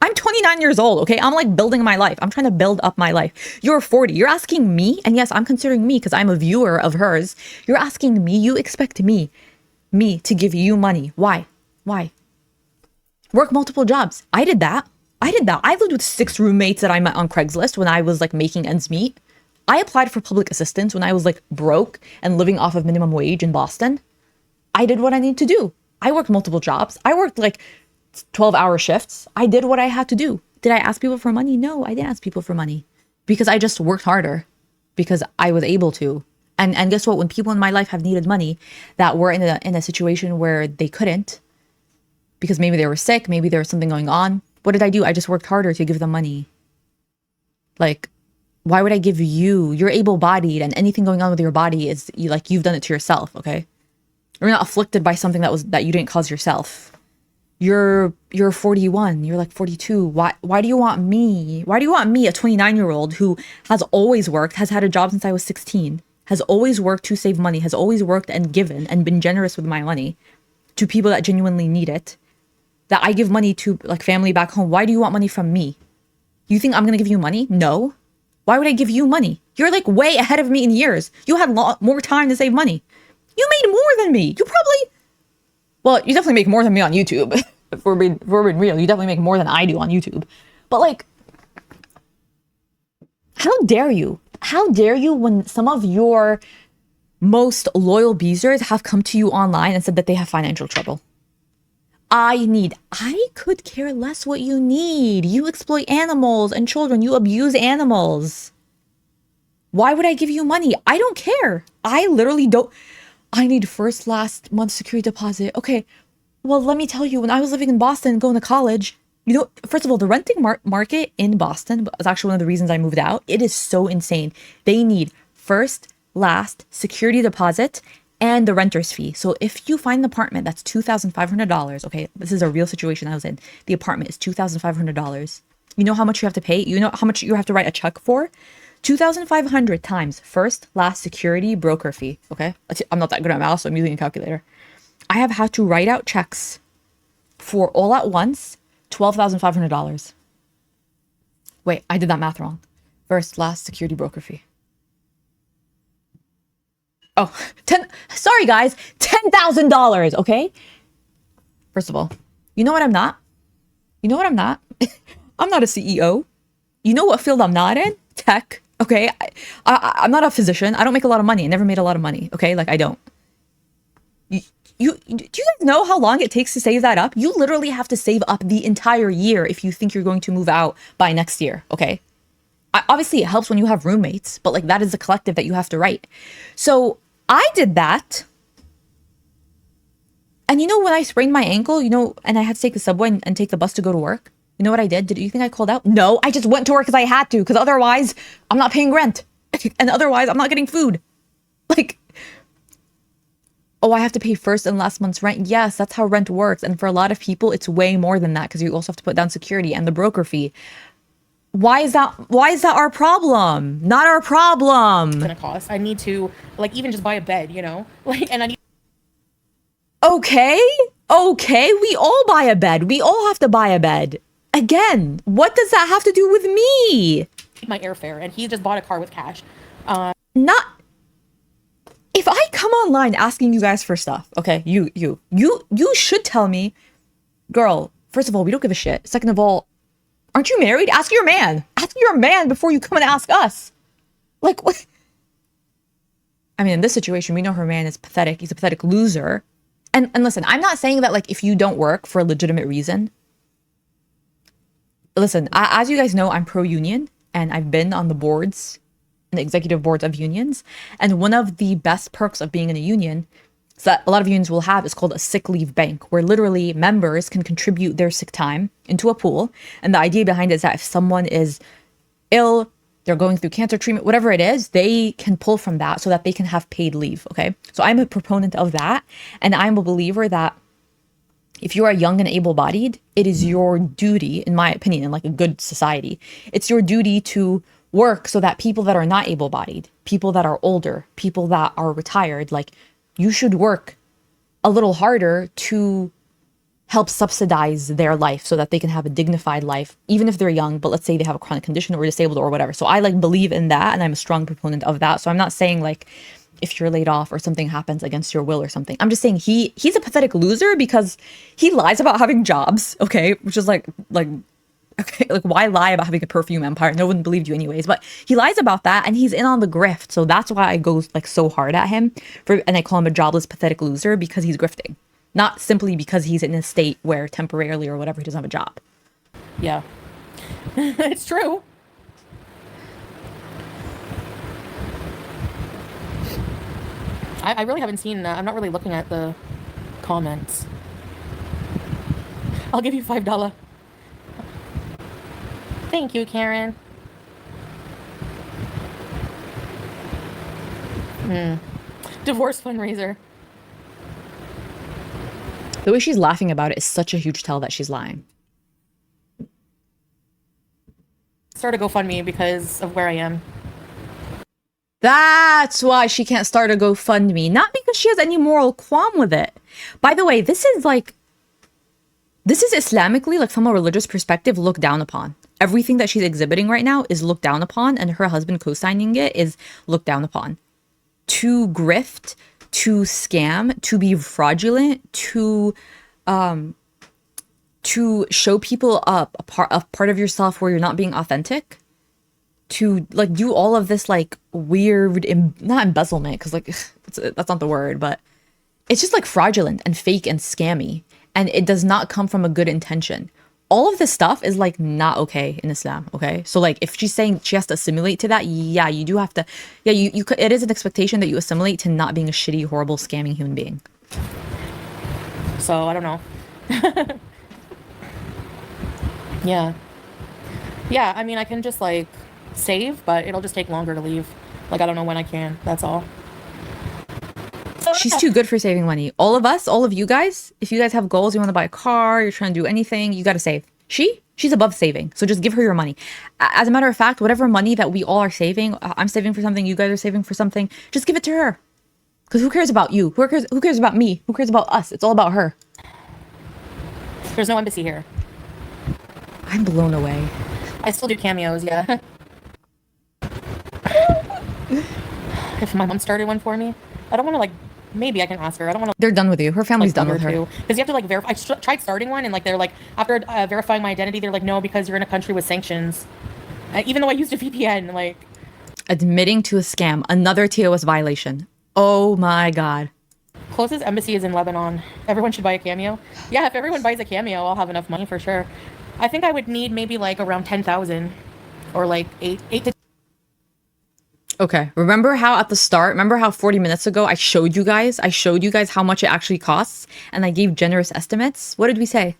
I'm 29 years old, okay? I'm like building my life. I'm trying to build up my life. You're 40. You're asking me, and yes, I'm considering me because I'm a viewer of hers. You're asking me, you expect me to give you money. Why? Work multiple jobs. I did that. I lived with 6 roommates that I met on Craigslist when I was like making ends meet. I applied for public assistance when I was like broke and living off of minimum wage in Boston. I did what I need to do. I worked multiple jobs. I worked like 12-hour shifts. I did what I had to do. Did I ask people for money? No, I didn't ask people for money because I just worked harder because I was able to. And guess what? When people in my life have needed money that were in a situation where they couldn't because maybe they were sick, maybe there was something going on. What did I do? I just worked harder to give them money. Like, why would I give you? You're able-bodied and anything going on with your body is like you've done it to yourself, okay? You're not afflicted by something that you didn't cause yourself. You're 41. You're like 42. Why do you want me? Why do you want me, a 29-year-old who has always worked, has had a job since I was 16, has always worked to save money, has always worked and given and been generous with my money to people that genuinely need it, that I give money to like family back home. Why do you want money from me? You think I'm going to give you money? No. Why would I give you money? You're like way ahead of me in years. You had more time to save money. You made more than me. You definitely make more than me on YouTube. if we're being real, you definitely make more than I do on YouTube. But like, how dare you? How dare you when some of your most loyal beezers have come to you online and said that they have financial trouble? I could care less what you need. You exploit animals and children. You abuse animals. Why would I give you money? I don't care. I literally don't. I need last month's security deposit. Okay. Well, let me tell you, when I was living in Boston, going to college, you know, first of all, the renting market in Boston was actually one of the reasons I moved out. It is so insane. They need first, last, security deposit, and the renter's fee. So if you find an apartment that's $2,500, okay, this is a real situation I was in. The apartment is $2,500. You know how much you have to pay? You know how much you have to write a check for? 2,500 times first, last, security, broker fee. Okay, I'm not that good at math, so I'm using a calculator. I have had to write out checks for all at once, $12,500. Wait, I did that math wrong. First, last, security, broker fee. Oh, sorry guys, $10,000, okay? First of all, you know what I'm not? You know what I'm not? I'm not a CEO. You know what field I'm not in? Tech, okay? I'm not a physician. I don't make a lot of money. I never made a lot of money, okay? Like, I don't. Do you guys know how long it takes to save that up? You literally have to save up the entire year if you think you're going to move out by next year, okay? Obviously, it helps when you have roommates, but like that is a collective that you have to write. So I did that. And you know, when I sprained my ankle, you know, and I had to take the subway and take the bus to go to work, you know what I did? Did you think I called out? No, I just went to work because I had to, because otherwise I'm not paying rent. And otherwise I'm not getting food. Like, oh, I have to pay first and last month's rent. Yes, that's how rent works. And for a lot of people, it's way more than that because you also have to put down security and the broker fee. Why is that our problem? Not our problem. Gonna cost. I need to like even just buy a bed, you know? Like, and I need Okay, we all buy a bed. We all have to buy a bed. Again, what does that have to do with me? my airfare, and he just bought a car with cash. Not if I come online asking you guys for stuff, okay, you should tell me, girl, first of all, we don't give a shit. Second of all, aren't you married? Ask your man. Ask your man before you come and ask us. Like, what? I mean, in this situation, we know her man is pathetic. He's a pathetic loser. And listen, I'm not saying that, like, if you don't work for a legitimate reason. Listen, as you guys know, I'm pro-union, and I've been on the boards, and the executive boards of unions. And one of the best perks of being in a union is that a lot of unions will have is called a sick leave bank, where literally members can contribute their sick time into a pool. And the idea behind it is that if someone is ill, they're going through cancer treatment, whatever it is, they can pull from that so that they can have paid leave, okay? So I'm a proponent of that. And I'm a believer that if you are young and able-bodied, it is your duty, in my opinion, in like a good society, it's your duty to work so that people that are not able-bodied, people that are older, people that are retired, like, you should work a little harder to help subsidize their life so that they can have a dignified life, even if they're young, but let's say they have a chronic condition or disabled or whatever. So I like believe in that, and I'm a strong proponent of that. So I'm not saying like if you're laid off or something happens against your will or something. I'm just saying he's a pathetic loser because he lies about having jobs, okay? Which is like okay, like why lie about having a perfume empire? No one believed you anyways, but he lies about that and he's in on the grift. So that's why I go like so hard at him and I call him a jobless, pathetic loser because he's grifting. Not simply because he's in a state where temporarily or whatever he doesn't have a job. Yeah. It's true. I really haven't seen, I'm not really looking at the comments. I'll give you $5. Thank you, Karen. Divorce fundraiser. The way she's laughing about it is such a huge tell that she's lying. Start a GoFundMe because of where I am. That's why she can't start a GoFundMe. Not because she has any moral qualm with it. By the way, this is Islamically, like from a religious perspective, looked down upon. Everything that she's exhibiting right now is looked down upon, and her husband co-signing it is looked down upon. To grift, to scam, to be fraudulent, to show people a part of yourself where you're not being authentic, to like do all of this like weird, not embezzlement, because like that's not the word, but it's just like fraudulent and fake and scammy, and it does not come from a good intention. All of this stuff is like not okay in Islam, okay? So like if she's saying she has to assimilate to that, yeah, you do have to, yeah, you it is an expectation that you assimilate to not being a shitty, horrible, scamming human being. So I don't know. Yeah. Yeah, I mean, I can just like save, but it'll just take longer to leave. Like, I don't know when I can. That's all. So, She's yeah. too good for saving money. All of us, all of you guys, if you guys have goals, you want to buy a car, you're trying to do anything, you got to save. She's above saving. So just give her your money. As a matter of fact, whatever money that we all are saving, I'm saving for something, you guys are saving for something, just give it to her. Because who cares about you? Who cares about me? Who cares about us? It's all about her. There's no embassy here. I'm blown away. I still do cameos, yeah. If my mom started one for me, I don't want to like. Maybe I can ask her. I don't want to. They're done with you. Her family's done with her. Because you have to like verify. I tried starting one, and like they're like after verifying my identity, they're like, no, because you're in a country with sanctions. Even though I used a VPN, like Admitting to a scam, another TOS violation. Oh my god. closest embassy is in Lebanon. Everyone should buy a cameo. Yeah, if everyone buys a cameo, I'll have enough money for sure. I think I would need maybe like around 10,000, or like eight to. Okay, remember how at the start, remember how 40 minutes ago I showed you guys how much it actually costs and I gave generous estimates? What did we say?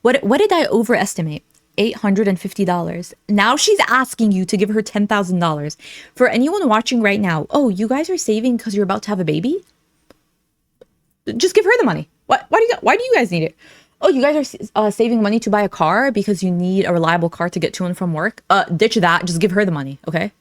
What did I overestimate? $850. Now she's asking you to give her $10,000. For anyone watching right now, oh, you guys are saving because you're about to have a baby? Just give her the money. Why do you guys need it? Oh, you guys are saving money to buy a car because you need a reliable car to get to and from work? Ditch that. Just give her the money, okay?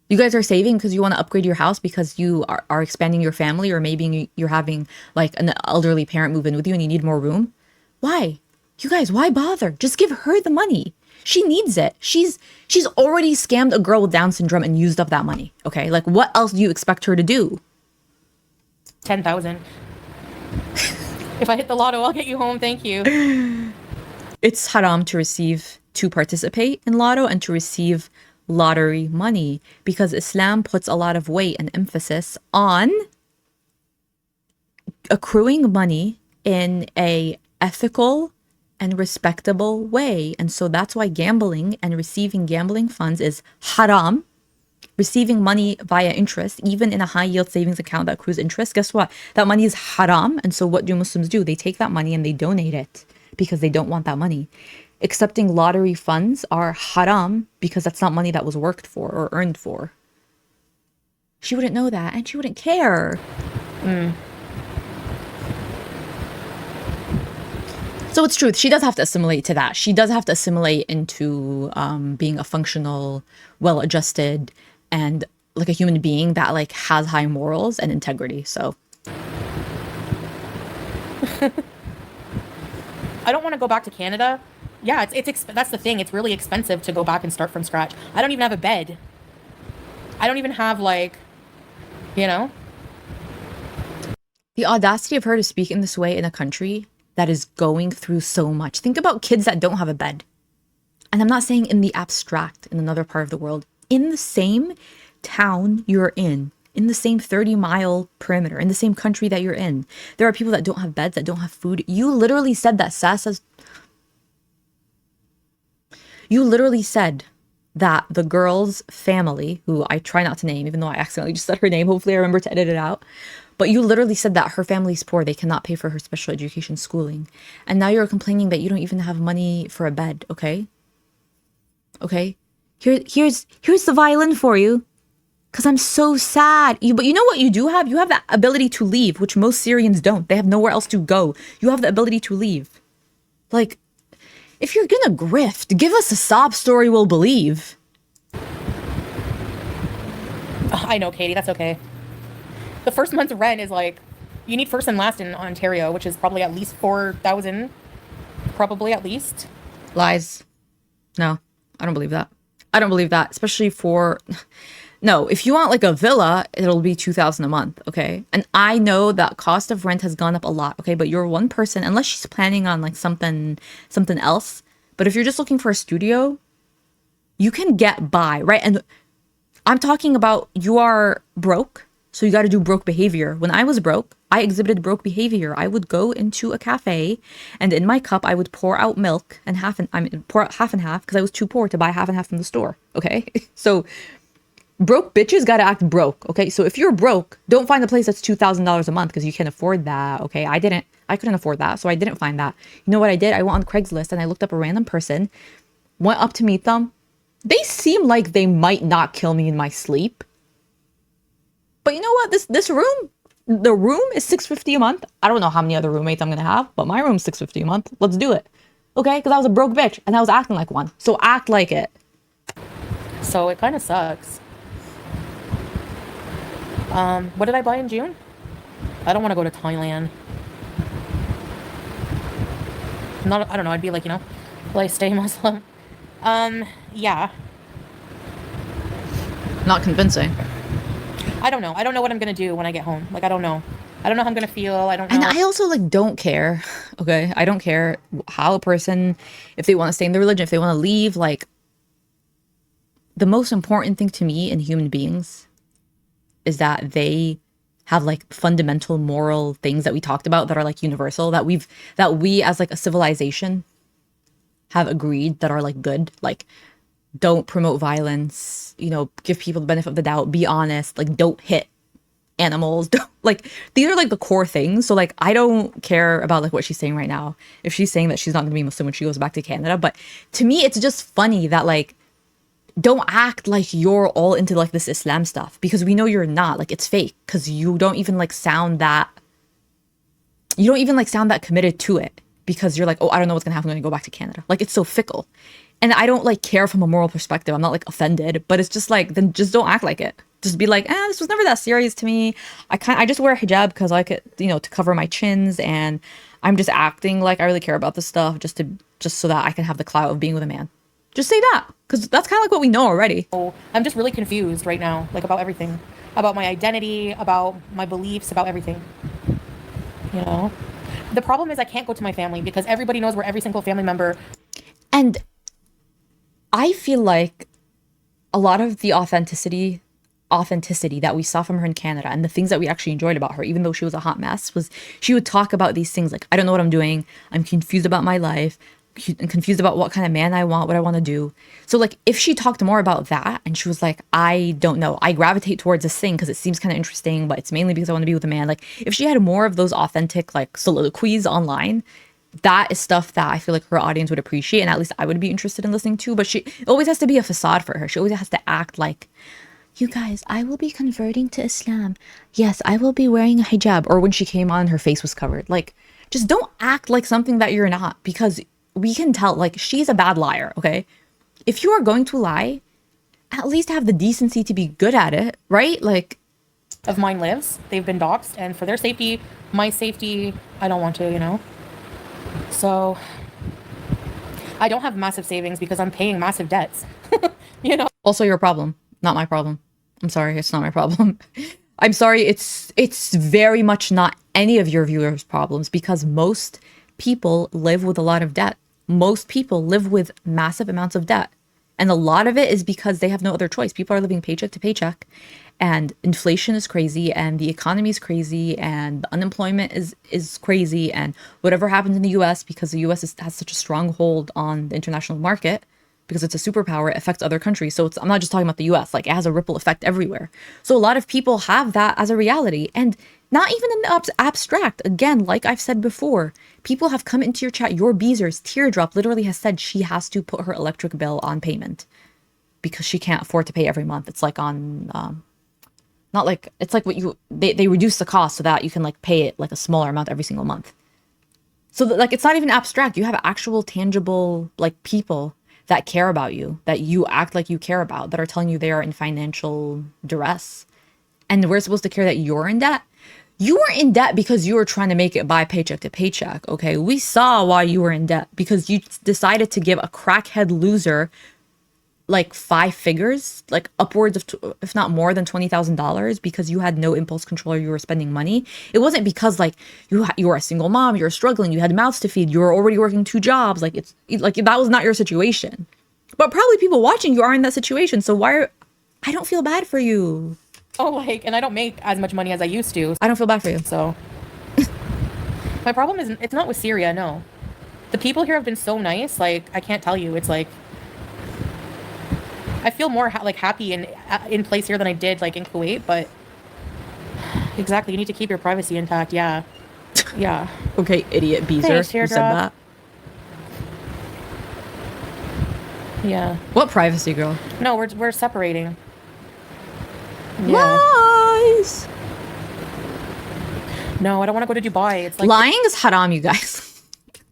You guys are saving because you want to upgrade your house because you are expanding your family, or maybe you're having like an elderly parent move in with you and you need more room. Why? You guys, why bother? Just give her the money. She needs it. She's already scammed a girl with Down syndrome and used up that money. Okay, like what else do you expect her to do? 10,000. If I hit the lotto, I'll get you home. Thank you. It's haram to participate in lotto and to receive lottery money because Islam puts a lot of weight and emphasis on accruing money in a ethical and respectable way. And so that's why gambling and receiving gambling funds is haram. Receiving money via interest, even in a high yield savings account that accrues interest, guess what? That money is haram. And so what do Muslims do? They take that money and they donate it because they don't want that money. Accepting lottery funds are haram because that's not money that was worked for or earned for. She wouldn't know that and she wouldn't care. So it's truth. She does have to assimilate to that. She does have to assimilate into being a functional, well-adjusted, and like a human being that like has high morals and integrity. So I don't want to go back to Canada. Yeah, that's the thing. It's really expensive to go back and start from scratch. I don't even have a bed. I don't even have like, you know. the audacity of her to speak in this way in a country that is going through so much. Think about kids that don't have a bed. And I'm not saying in the abstract, in another part of the world, in the same town you're in the same 30-mile perimeter, in the same country that you're in. There are people that don't have beds, that don't have food. You literally said that, you literally said that the girl's family, who I try not to name, even though I accidentally just said her name, hopefully I remember to edit it out. But you literally said that her family's poor, they cannot pay for her special education schooling. And now you're complaining that you don't even have money for a bed, okay? Okay? Here's the violin for you. Because I'm so sad. But you know what you do have? You have that ability to leave, which most Syrians don't. They have nowhere else to go. You have the ability to leave. Like, if you're gonna grift, give us a sob story we'll believe. I know, Katie. That's okay. The first month's rent is like, you need first and last in Ontario, which is probably at least 4,000. Probably at least. Lies. No, I don't believe that. I don't believe that, especially for... No, if you want like a villa, it'll be $2,000 a month, okay? And I know that cost of rent has gone up a lot, okay? But you're one person, unless she's planning on like something else. But if you're just looking for a studio, you can get by, right? And I'm talking about you are broke, so you got to do broke behavior. When I was broke, I exhibited broke behavior. I would go into a cafe, and in my cup, I would pour out milk pour out half and half because I was too poor to buy half and half from the store, okay? So Broke bitches gotta act broke, okay? So if you're broke, don't find a place that's $2,000 a month because you can't afford that, okay? I couldn't afford that, so I didn't find that. You know what I did? I went on Craigslist and I looked up a random person, went up to meet them. They seem like they might not kill me in my sleep. But you know what? This room, the room is $650 a month. I don't know how many other roommates I'm gonna have, but my room's $650 a month. Let's do it, okay? Because I was a broke bitch and I was acting like one. So act like it. So it kind of sucks. What did I buy in June? I don't want to go to Thailand. Not, I don't know. I'd be like, will I stay Muslim? Yeah. Not convincing. I don't know. I don't know what I'm gonna do when I get home. Like, I don't know. I don't know how I'm gonna feel. I don't know. And I also like don't care. Okay, I don't care how a person, if they want to stay in the religion, if they want to leave. Like, the most important thing to me in human beings is that they have like fundamental moral things that we talked about that are like universal, that we as like a civilization have agreed that are like good. Like, don't promote violence, give people the benefit of the doubt, be honest, like don't hit animals. Don't, like, these are like the core things. So like I don't care about like what she's saying right now, if she's saying that she's not gonna be Muslim when she goes back to Canada. But to me it's just funny that like, don't act like you're all into like this Islam stuff, because we know you're not. Like, it's fake, because you don't even like sound that committed to it, because you're like, oh, I don't know what's gonna happen when I go back to Canada. Like, it's so fickle. And I don't like care from a moral perspective. I'm not like offended, but it's just like, then just don't act like it. Just be like, this was never that serious to me. I just wear a hijab because I could, to cover my chins, and I'm just acting like I really care about this stuff just so that I can have the clout of being with a man. Just say that, because that's kind of like what we know already. I'm just really confused right now, like about everything, about my identity, about my beliefs, about everything. The problem is I can't go to my family because everybody knows where every single family member. And I feel like a lot of the authenticity that we saw from her in Canada, and the things that we actually enjoyed about her, even though she was a hot mess, was she would talk about these things like, I don't know what I'm doing. I'm confused about my life. I'm confused about what kind of man I want, what I want to do. So like, if she talked more about that and she was like, I don't know, I gravitate towards this thing because it seems kind of interesting, but it's mainly because I want to be with a man. Like, if she had more of those authentic like soliloquies online, that is stuff that I feel like her audience would appreciate, and at least I would be interested in listening to. But it always has to be a facade for her. She always has to act like, you guys, I will be converting to Islam. Yes, I will be wearing a hijab. Or when she came on, her face was covered. Like, just don't act like something that you're not, because we can tell, like, she's a bad liar, okay? If you are going to lie, at least have the decency to be good at it, right? Like, of mine lives. They've been doxxed, and for their safety, my safety, I don't want to, So I don't have massive savings because I'm paying massive debts. Also your problem, not my problem. I'm sorry, it's not my problem. I'm sorry, it's very much not any of your viewers' problems, because most people live with a lot of debt. Most people live with massive amounts of debt. And a lot of it is because they have no other choice. People are living paycheck to paycheck, and inflation is crazy, and the economy is crazy, and the unemployment is crazy, and whatever happens in the US, because the US has such a strong hold on the international market, because it's a superpower, it affects other countries. So I'm not just talking about the US, like, it has a ripple effect everywhere. So a lot of people have that as a reality, and not even in the abstract. Again, like I've said before, people have come into your chat. Your Beezer's Teardrop literally has said she has to put her electric bill on payment because she can't afford to pay every month. It's like on, not like, it's like they reduce the cost so that you can like pay it like a smaller amount every single month. So that, like, it's not even abstract. You have actual tangible like people that care about you, that you act like you care about, that are telling you they are in financial duress. And we're supposed to care that you're in debt? You were in debt because you were trying to make it by paycheck to paycheck, okay? We saw why you were in debt, because you decided to give a crackhead loser like 5 figures, like upwards of, if not more than $20,000, because you had no impulse control, or you were spending money. It wasn't because like you were a single mom, you were struggling, you had mouths to feed, you were already working 2 jobs. Like, it's like, that was not your situation. But probably people watching you are in that situation. So I don't feel bad for you. Oh, like, and I don't make as much money as I used to. I don't feel bad for you. So my problem is, it's not with Syria, no. The people here have been so nice, like, I can't tell you. It's like, I feel more like happy and in place here than I did like in Kuwait, but exactly, you need to keep your privacy intact. Yeah. Yeah. Okay, idiot Beezer Thanks, who said teardrop. that. Yeah. What privacy, girl? No, we're separating. Yeah. Lies. No, I don't want to go to Dubai. It's like Lying is haram, you guys.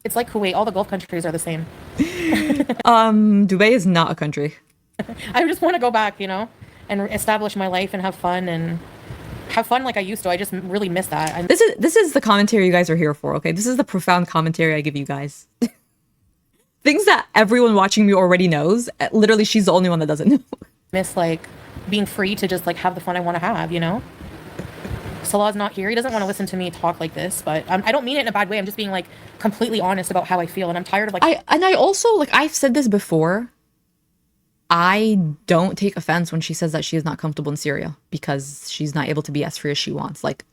it's like Kuwait. All the Gulf countries are the same. Dubai is not a country. I just want to go back, you know, and establish my life and have fun like I used to. I just really miss that. This is the commentary you guys are here for, okay? This is the profound commentary I give you guys. Things that everyone watching me already knows. Literally, she's the only one that doesn't know. Miss like being free to just like have the fun I want to have, you know. Salah's not here. He doesn't want to listen to me talk like this, but I don't mean it in a bad way. I'm just being like completely honest about how I feel, and I'm tired of like. I also like I've said this before. I don't take offense when she says that she is not comfortable in Syria because she's not able to be as free as she wants. Like,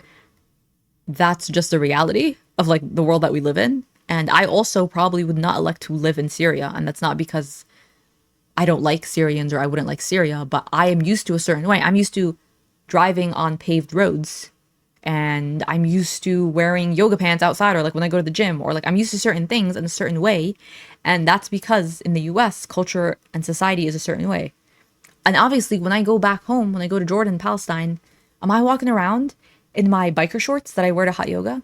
that's just the reality of like the world that we live in. And I also probably would not elect to live in Syria. And that's not because I don't like Syrians or I wouldn't like Syria, but I am used to a certain way. I'm used to driving on paved roads, and I'm used to wearing yoga pants outside, or like when I go to the gym, or like I'm used to certain things in a certain way. And that's because in the US, culture and society is a certain way. And obviously, when I go back home, when I go to Jordan, Palestine, am I walking around in my biker shorts that I wear to hot yoga?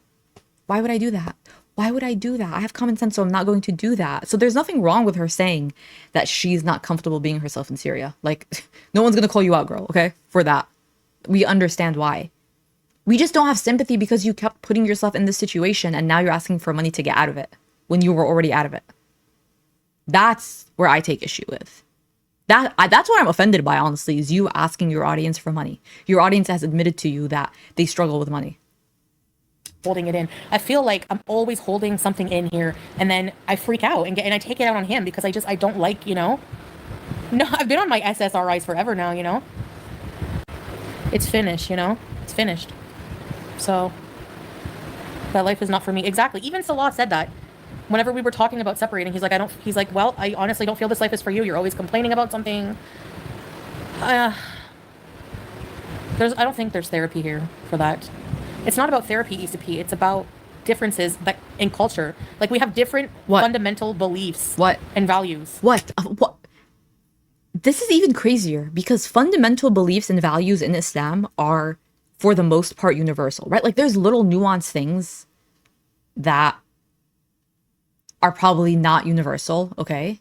Why would I do that? Why would I do that? I have common sense, so I'm not going to do that. So there's nothing wrong with her saying that she's not comfortable being herself in Syria. Like, no one's going to call you out, girl, okay? For that. We understand why. We just don't have sympathy because you kept putting yourself in this situation and now you're asking for money to get out of it when you were already out of it. That's where I take issue with. That's what I'm offended by, honestly, is you asking your audience for money. Your audience has admitted to you that they struggle with money. Holding it in. I feel like I'm always holding something in here, and then I freak out and I take it out on him because I don't like, you know. No, I've been on my SSRIs forever now, you know. It's finished, you know. It's finished. So that life is not for me. Exactly. Even Salah said that. Whenever we were talking about separating, he's like, well, I honestly don't feel this life is for you. You're always complaining about something. I don't think there's therapy here for that. It's not about therapy, ECP. It's about differences that in culture. Like, we have different fundamental beliefs and values. What? This is even crazier because fundamental beliefs and values in Islam are, for the most part, universal, right? Like, there's little nuanced things that are probably not universal, okay?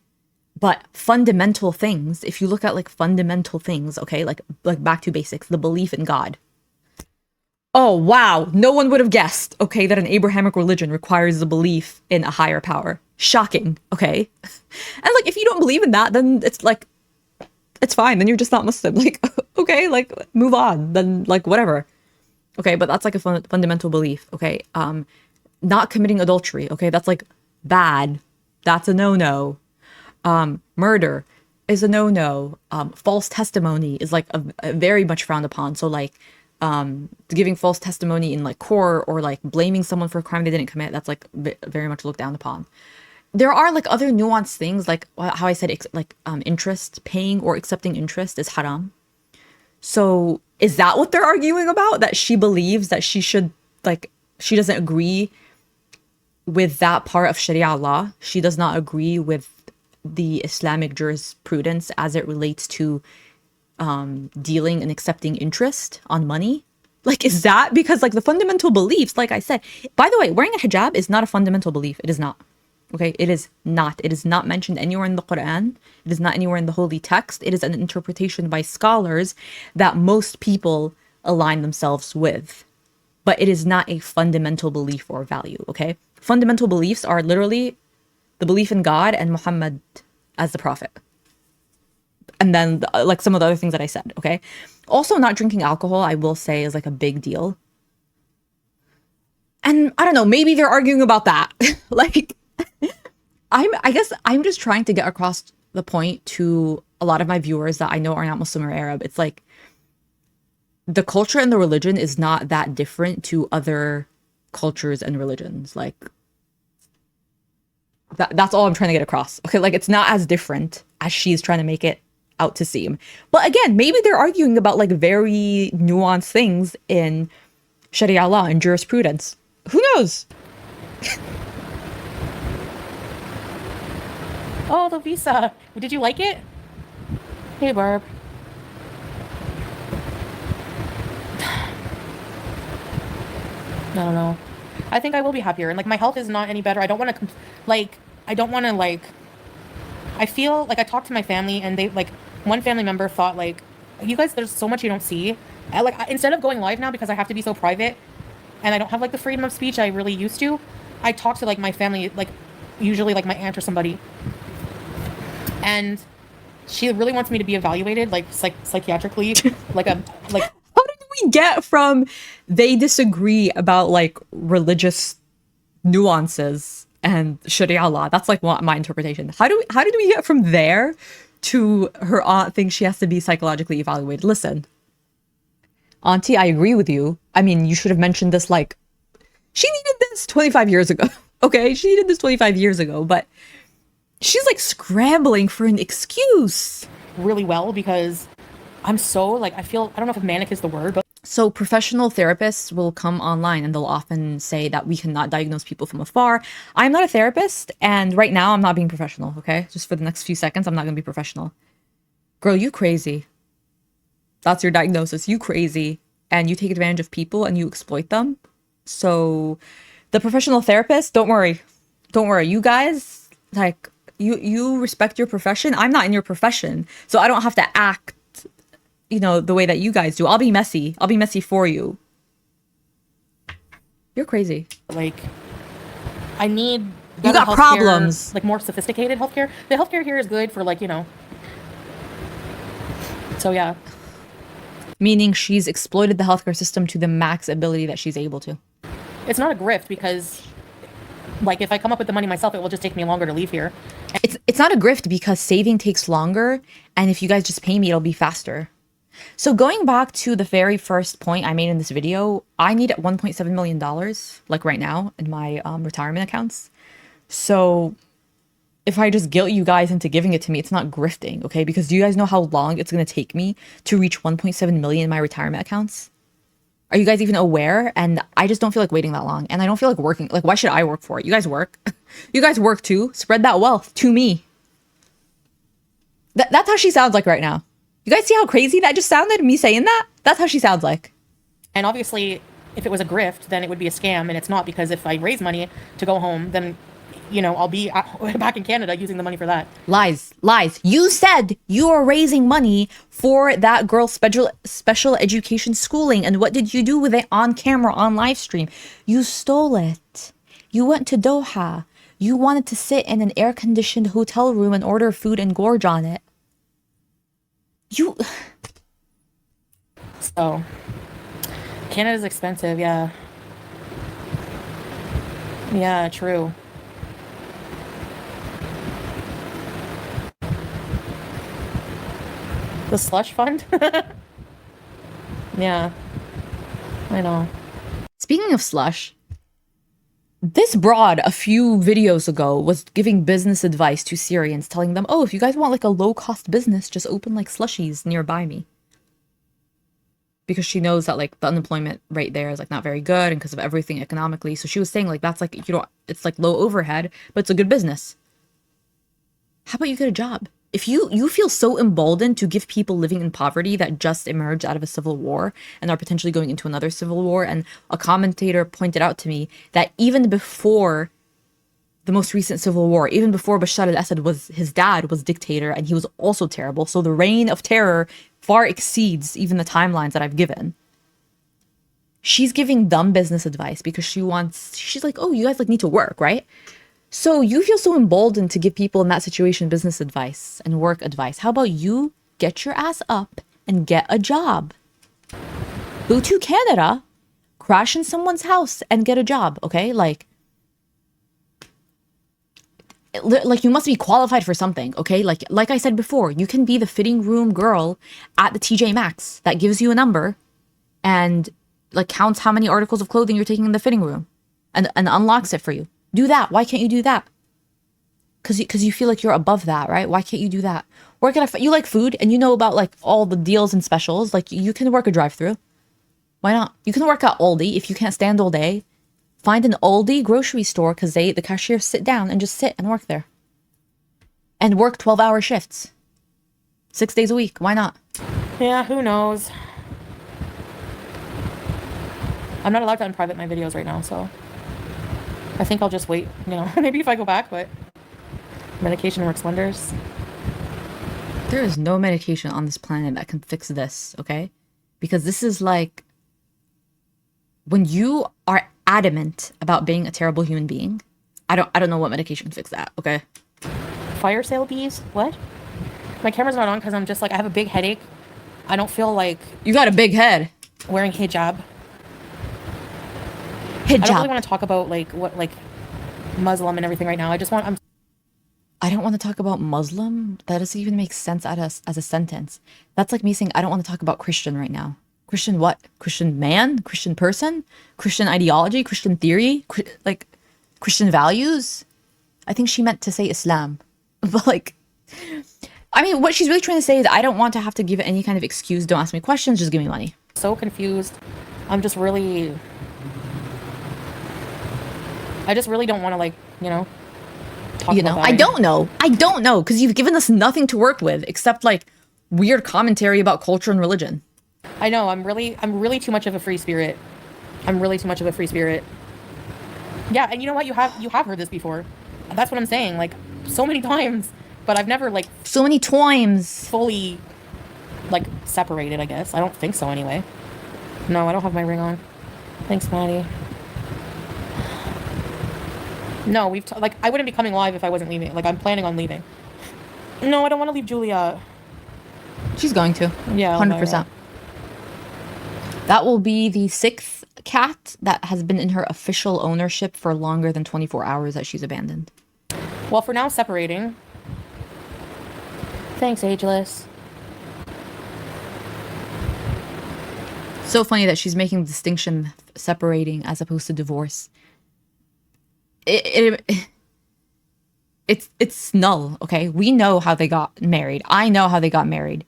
But fundamental things, if you look at like fundamental things, okay, like back to basics, the belief in God. Oh, wow. No one would have guessed, okay, that an Abrahamic religion requires the belief in a higher power. Shocking, okay? And like, if you don't believe in that, then it's like, it's fine. Then you're just not Muslim. Like, okay, like, move on. Then, like, whatever. Okay, but that's like a fundamental belief, okay? Not committing adultery, okay? That's like bad. That's a no-no. Murder is a no-no. False testimony is like a very much frowned upon. So like, giving false testimony in like court or like blaming someone for a crime they didn't commit, that's like very much looked down upon. There are like other nuanced things, like how I said, like interest, paying or accepting interest is haram. So is that what they're arguing about? That she believes that she should, like, she doesn't agree with that part of Sharia law. She does not agree with the Islamic jurisprudence as it relates to dealing and accepting interest on money. Like, is that because like the fundamental beliefs, like I said, by the way, wearing a hijab is not a fundamental belief. It is not. Okay, it is not. It is not mentioned anywhere in the Quran. It is not anywhere in the holy text. It is an interpretation by scholars that most people align themselves with. But it is not a fundamental belief or value, okay? Fundamental beliefs are literally the belief in God and Muhammad as the prophet. And then like some of the other things that I said, okay? Also, not drinking alcohol, I will say, is like a big deal. And I don't know, maybe they're arguing about that. Like, I guess I'm just trying to get across the point to a lot of my viewers that I know are not Muslim or Arab. It's like the culture and the religion is not that different to other cultures and religions. Like, that's all I'm trying to get across. Okay, like, it's not as different as she's trying to make it out to seem. But again, maybe they're arguing about like very nuanced things in Sharia law and jurisprudence. Who knows? Oh, the visa. Did you like it? Hey, Barb. I don't know. I think I will be happier. And like my health is not any better. I don't want to I feel like I talked to my family and they like one family member thought like, you guys, there's so much you don't see. Instead of going live now because I have to be so private and I don't have like the freedom of speech I really used to, I talk to like my family, like usually like my aunt or somebody. And she really wants me to be evaluated like psychiatrically, like How did we get from they disagree about like religious nuances and Sharia law? That's like my interpretation. How did we get from there to her aunt thinks she has to be psychologically evaluated? Listen, Auntie, I agree with you. I mean, you should have mentioned this like she needed this 25 years ago. Okay, she needed this 25 years ago, but she's like scrambling for an excuse. really well because I'm so like, I don't know if manic is the word, but So professional therapists will come online and they'll often say that we cannot diagnose people from afar. I'm not a therapist, and right now I'm not being professional, okay? Just for the next few seconds, I'm not gonna be professional. Girl, you crazy. That's your diagnosis. You crazy. And you take advantage of people and you exploit them. So the professional therapist, don't worry. Don't worry. You guys, like, you respect your profession. I'm not in your profession. So I don't have to act, you know, the way that you guys do. I'll be messy. I'll be messy for you. You're crazy. like I need You better got healthcare, problems. like more sophisticated healthcare. The healthcare here is good for like, you know. So yeah. Meaning she's exploited the healthcare system to the max ability that she's able to. It's not a grift because like if I come up with the money myself, it will just take me longer to leave here. It's not a grift because saving takes longer, and if you guys just pay me, it'll be faster. So going back to the very first point I made in this video, I need $1.7 million, like right now, in my retirement accounts. So if I just guilt you guys into giving it to me, it's not grifting, okay? Because do you guys know how long it's going to take me to reach 1.7 million in my retirement accounts? Are you guys even aware? And I just don't feel like waiting that long. And I don't feel like working. Like, why should I work for it? You guys work. You guys work too. Spread that wealth to me. That's how she sounds like right now. You guys see how crazy that just sounded? Me saying that? That's how she sounds like. And obviously, if it was a grift, then it would be a scam, and it's not, because if I raise money to go home, then, you know, I'll be back in Canada using the money for that. Lies. You said you are raising money for that girl's special education schooling, and what did you do with it on camera, on live stream? You stole it. You went to Doha. You wanted to sit in an air-conditioned hotel room and order food and gorge on it. You... So, Canada's expensive, yeah. Yeah, true. The slush fund? Yeah, I know. Speaking of slush, this broad a few videos ago was giving business advice to Syrians, telling them, oh, if you guys want like a low-cost business, just open like slushies nearby me. Because she knows that like the unemployment rate there is like not very good and because of everything economically. So she was saying like, that's like, you know, it's like low overhead, but it's a good business. How about you get a job? If you feel so emboldened to give people living in poverty that just emerged out of a civil war and are potentially going into another civil war, and a commentator pointed out to me that even before the most recent civil war, even before Bashar al-Assad his dad was dictator and he was also terrible. So the reign of terror far exceeds even the timelines that I've given. She's giving them business advice because she's like, oh, you guys like need to work, right? So you feel so emboldened to give people in that situation business advice and work advice. How about you get your ass up and get a job? Go to Canada, crash in someone's house and get a job, okay? Like you must be qualified for something, okay? Like I said before, you can be the fitting room girl at the TJ Maxx that gives you a number and like counts how many articles of clothing you're taking in the fitting room and unlocks it for you. Do that. Why can't you do that? Because you feel like you're above that, right? Why can't you do that? Work at you like food and you know about like all the deals and specials. Like you can work a drive-through. Why not? You can work at Aldi if you can't stand all day. Find an Aldi grocery store because the cashiers sit down and just sit and work there. And work 12-hour shifts. 6 days a week. Why not? Yeah, who knows? I'm not allowed to unprivate my videos right now, so I think I'll just wait, you know, maybe if I go back, but medication works wonders. There is no medication on this planet that can fix this, okay? Because this is like when you are adamant about being a terrible human being, I don't know what medication can fix that, okay? Fire sale bees? What? My camera's not on because I'm just like, I have a big headache. I don't feel like You got a big head. wearing hijab. Hijab. I don't really want to talk about like what like Muslim and everything right now. I don't want to talk about Muslim. That doesn't even make sense as a sentence. That's like me saying I don't want to talk about Christian right now. Christian what? Christian man? Christian person? Christian ideology? Christian theory? Like Christian values? I think she meant to say Islam. But like, I mean, what she's really trying to say is I don't want to have to give any kind of excuse. Don't ask me questions. Just give me money. so confused. I just really don't want to like, you know, talk about that. I don't know because you've given us nothing to work with except like weird commentary about culture and religion. I know, I'm really too much of a free spirit. I'm really too much of a free spirit. Yeah, and you know what? You have heard this before. That's what I'm saying, like so many times, but I've never like So many times. fully like separated, I guess. I don't think so anyway. No, I don't have my ring on. Thanks, Maddie. No, like I wouldn't be coming live if I wasn't leaving. Like I'm planning on leaving. No, I don't want to leave Julia. She's going to. Yeah, 100%. That will be the 6th cat that has been in her official ownership for longer than 24 hours that she's abandoned. Well, for now, separating. Thanks, Ageless. So funny that she's making the distinction separating as opposed to divorce. It's null, okay? We know how they got married. I know how they got married.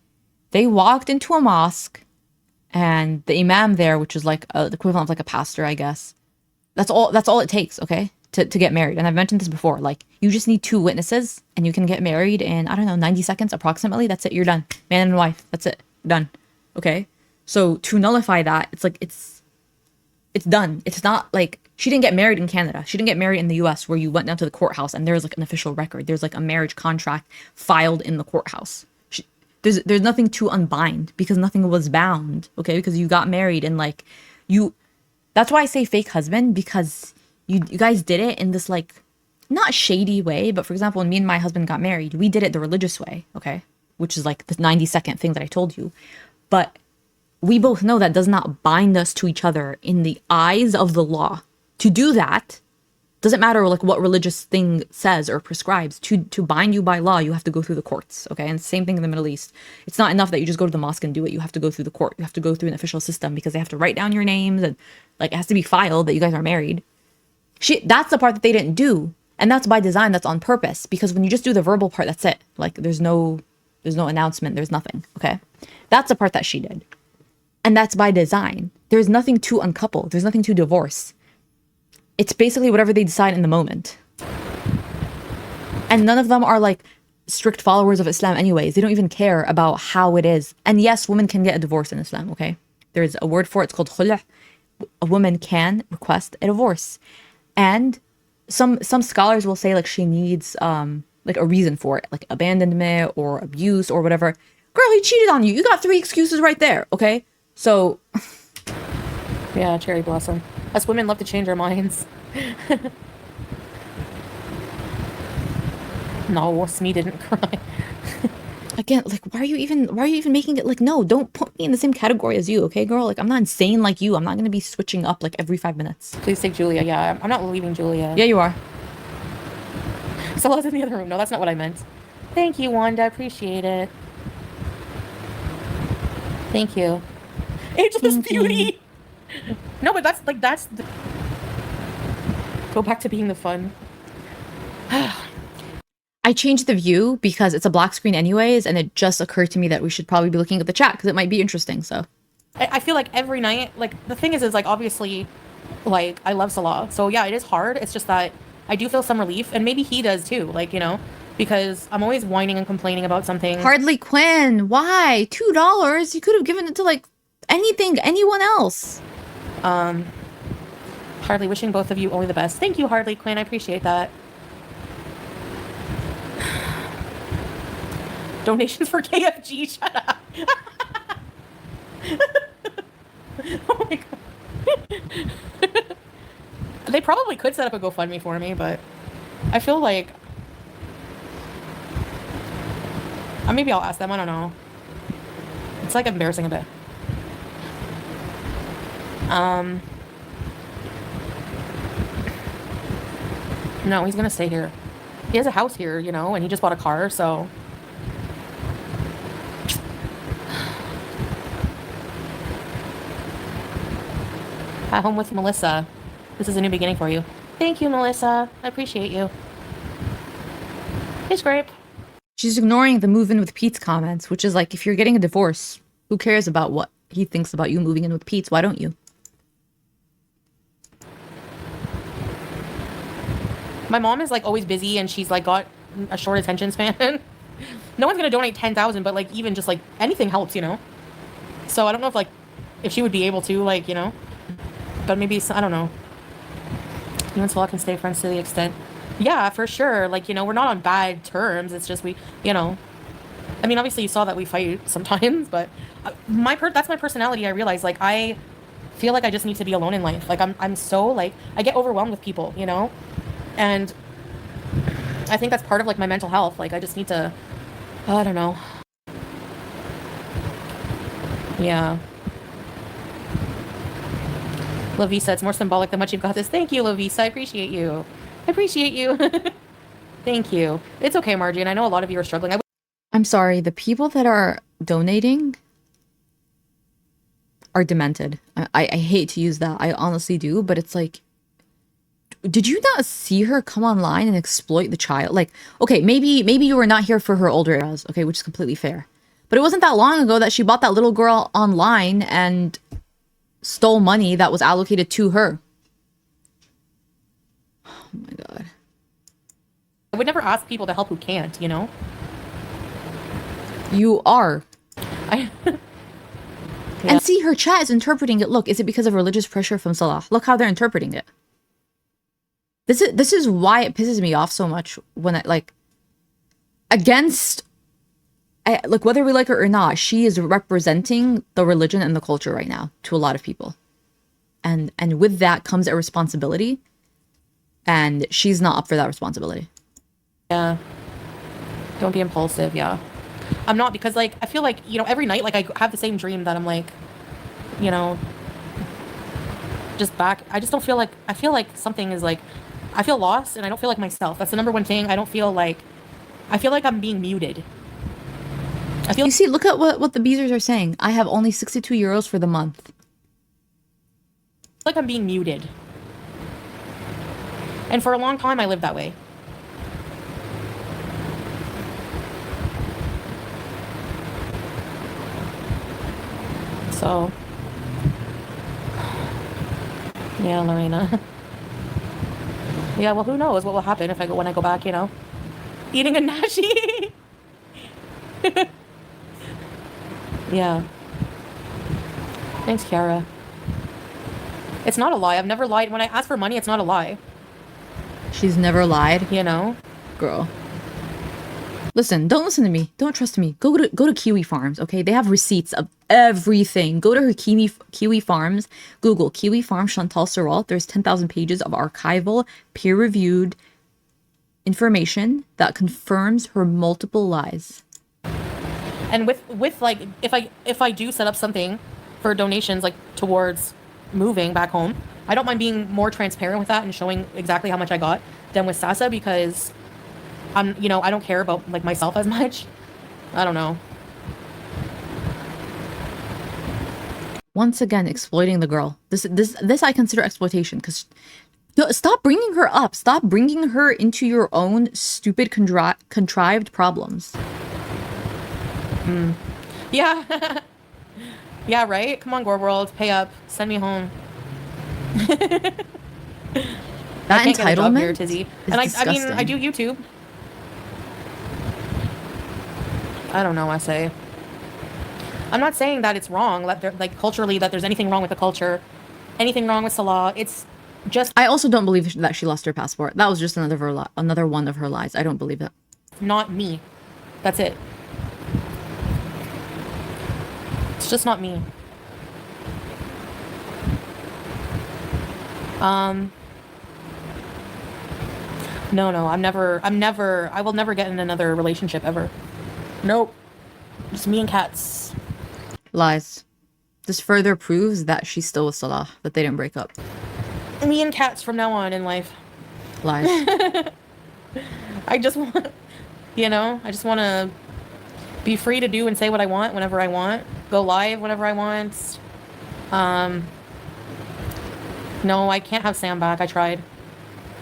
They walked into a mosque and the imam there, which is like the equivalent of like a pastor, I guess. That's all it takes, okay? To get married. And I've mentioned this before. Like, you just need 2 witnesses and you can get married in, I don't know, 90 seconds approximately. That's it. You're done. Man and wife. That's it. Done. Okay? So to nullify that, it's like, it's done. It's not like, she didn't get married in Canada. She didn't get married in the US where you went down to the courthouse and there's like an official record. There's like a marriage contract filed in the courthouse. There's nothing to unbind because nothing was bound, okay? Because you got married and like that's why I say fake husband, because you guys did it in this like not shady way, but for example, when me and my husband got married, we did it the religious way, okay? Which is like the 90-second thing that I told you. But we both know that does not bind us to each other in the eyes of the law. To do that, doesn't matter like what religious thing says or prescribes. To bind you by law, you have to go through the courts, okay? And same thing in the Middle East. It's not enough that you just go to the mosque and do it. You have to go through the court. You have to go through an official system because they have to write down your names and like it has to be filed that you guys are married. That's the part that they didn't do. And that's by design, that's on purpose. Because when you just do the verbal part, that's it. Like there's no announcement, there's nothing, okay? That's the part that she did. And that's by design. There's nothing to uncouple. There's nothing to divorce. It's basically whatever they decide in the moment. And none of them are like strict followers of Islam anyways. They don't even care about how it is. And yes, women can get a divorce in Islam, okay? There's a word for it. It's called khul'. A woman can request a divorce. And some scholars will say like she needs like a reason for it, like abandonment or abuse or whatever. Girl, he cheated on you. You got 3 excuses right there, okay? So yeah, cherry blossom. Us women love to change our minds. No, Smee didn't cry. Again, like why are you even making it like, no, don't put me in the same category as you, okay, girl? Like I'm not insane like you. I'm not gonna be switching up like every 5 minutes. Please take Julia. Yeah, I'm not leaving Julia. Yeah, you are. Stella's in the other room. No, that's not what I meant. Thank you, Wanda. Appreciate it. Thank you. Ageless beauty. No, but that's the... Go back to being the fun. I changed the view because it's a black screen anyways, and it just occurred to me that we should probably be looking at the chat because it might be interesting, so. I feel like every night, like, the thing is like, obviously, like, I love Salah. So, yeah, it is hard. It's just that I do feel some relief, and maybe he does too, like, you know, because I'm always whining and complaining about something. Hardly Quinn, why? $2? You could have given it to, like, anyone else. Hardly, wishing both of you only the best. Thank you, Hardly Quinn. I appreciate that. Donations for KFG. Shut up. Oh my god. They probably could set up a GoFundMe for me, but I feel like maybe I'll ask them. I don't know. It's like embarrassing a bit. No, he's gonna stay here. He has a house here, you know, and he just bought a car, so. At home with Melissa. This is a new beginning for you. Thank you, Melissa. I appreciate you. Hey, Scrape. She's ignoring the move in with Pete's comments, which is like, if you're getting a divorce, who cares about what he thinks about you moving in with Pete's? Why don't you? My mom is like always busy and she's like got a short attention span. No one's gonna donate 10,000, but like even just like anything helps, you know? So I don't know if she would be able to, like, you know, but maybe, I don't know. You and Salah can stay friends to the extent. Yeah, for sure. Like, you know, we're not on bad terms. It's just we, you know, I mean, obviously you saw that we fight sometimes, but that's my personality. I realize, like, I feel like I just need to be alone in life. Like, I'm so, like, I get overwhelmed with people, you know? And I think that's part of, like, my mental health. Like, I just need to, I don't know. Yeah. Lavisa, it's more symbolic than much you've got this. Thank you, Lavisa. I appreciate you. I appreciate you. Thank you. It's okay, Margie, and I know a lot of you are struggling. I'm sorry, the people that are donating are demented. I hate to use that. I honestly do, but it's like, did you not see her come online and exploit the child? Like, okay, maybe you were not here for her older eras, okay, which is completely fair. But it wasn't that long ago that she bought that little girl online and stole money that was allocated to her. Oh my god. I would never ask people to help who can't, you know? You are. Yeah. And see, her chat is interpreting it. Look, is it because of religious pressure from Salah? Look how they're interpreting it. This is why it pisses me off so much when like, whether we like her or not, she is representing the religion and the culture right now to a lot of people. And with that comes a responsibility. And she's not up for that responsibility. Yeah. Don't be impulsive, yeah. I'm not, because, like, I feel like, you know, every night, like, I have the same dream that I'm, like, you know, just back. I just don't feel like, I feel like something is, like, I feel lost and I don't feel like myself. That's the number one thing. I feel like I'm being muted. You see, look at what the Beezers are saying. I have only 62 euros for the month. Like I'm being muted. And for a long time, I lived that way. So, yeah, Lorena. Yeah, well, who knows what will happen when I go back, you know? Eating a nashi. Yeah. Thanks, Kiara. It's not a lie. I've never lied. When I ask for money, it's not a lie. She's never lied. You know? Girl. Listen, don't listen to me. Don't trust me. Go to Kiwi Farms, okay? They have receipts of everything. Go to her Kiwi Farms. Google Kiwi Farm Chantal Serrault. There's 10,000 pages of archival, peer-reviewed information that confirms her multiple lies. And with like, if I do set up something for donations, like, towards moving back home, I don't mind being more transparent with that and showing exactly how much I got than with Sasa, because you know, I don't care about, like, myself as much. I don't know. Once again, exploiting the girl. This I consider exploitation, because No, stop bringing her up. Stop bringing her into your own stupid contrived problems. Yeah. Yeah, right? Come on, Gore World. Pay up. Send me home. That I can't get a job here, entitlement Tizzy. is And I mean, disgusting. I do YouTube. I don't know, I say. I'm not saying that it's wrong, that like culturally, that there's anything wrong with the culture, anything wrong with Salah. It's just I also don't believe that she lost her passport. That was just another one of her lies. I don't believe it. not me. That's it. It's just not me. No, I will never get in another relationship ever. Nope. Just me and cats. Lies. This further proves that she's still with Salah, that they didn't break up. Me and cats from now on in life. Lies. I just want, I just want to be free to do and say what I want whenever I want. Go live whenever I want. No, I can't have Sam back. I tried.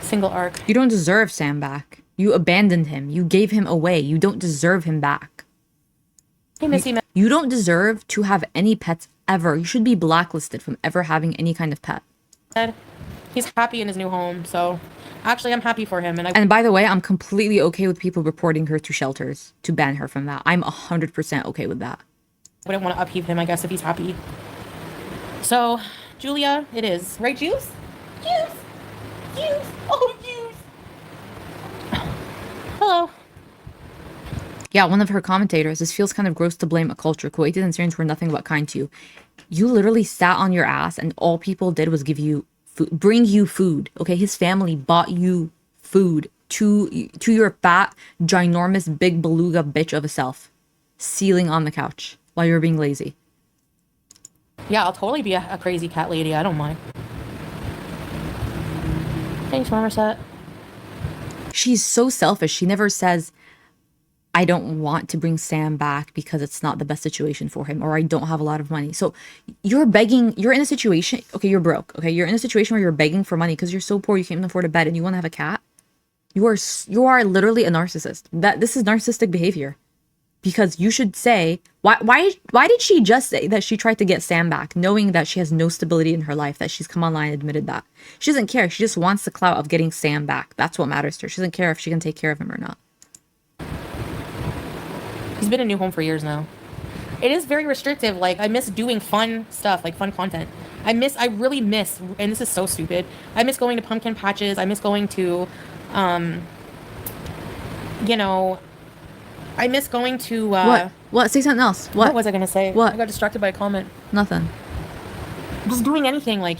Single arc. You don't deserve Sam back. You abandoned him. You gave him away. You don't deserve him back. Hey, Missy. You don't deserve to have any pets ever. You should be blacklisted from ever having any kind of pet. He's happy in his new home, so actually I'm happy for him. And by the way, I'm completely okay with people reporting her to shelters to ban her from that. I'm 100% okay with that. Wouldn't want to upheave him, I guess, if he's happy. So, Julia, it is. Right, Juice? Juice! Juice! Oh, Juice! Hello. Yeah, one of her commentators, this feels kind of gross to blame a culture. Kuwaitis and Syrians were nothing but kind to you. You literally sat on your ass and all people did was give you food, bring you food. Okay, his family bought you food to your fat, ginormous, big beluga bitch of a self, sealing on the couch while you were being lazy. Yeah, I'll totally be a crazy cat lady. I don't mind. Thanks, Marmoset. She's so selfish. She never says, I don't want to bring Sam back because it's not the best situation for him, or I don't have a lot of money. So you're begging, you're in a situation, okay, you're broke, okay? You're in a situation where you're begging for money because you're so poor you can't even afford a bed and you want to have a cat. You are literally a narcissist. This is narcissistic behavior. Because you should say, why did she just say that she tried to get Sam back, knowing that she has no stability in her life, that she's come online and admitted that? She doesn't care. She just wants the clout of getting Sam back. That's what matters to her. She doesn't care if she can take care of him or not. He's been in a new home for years now. It is very restrictive. Like, I miss doing fun stuff, like fun content. I really miss, and this is so stupid, I miss going to pumpkin patches. I miss going to, I miss going to, What? Say something else. What was I going to say? What? I got distracted by a comment. Nothing. Just doing anything, like,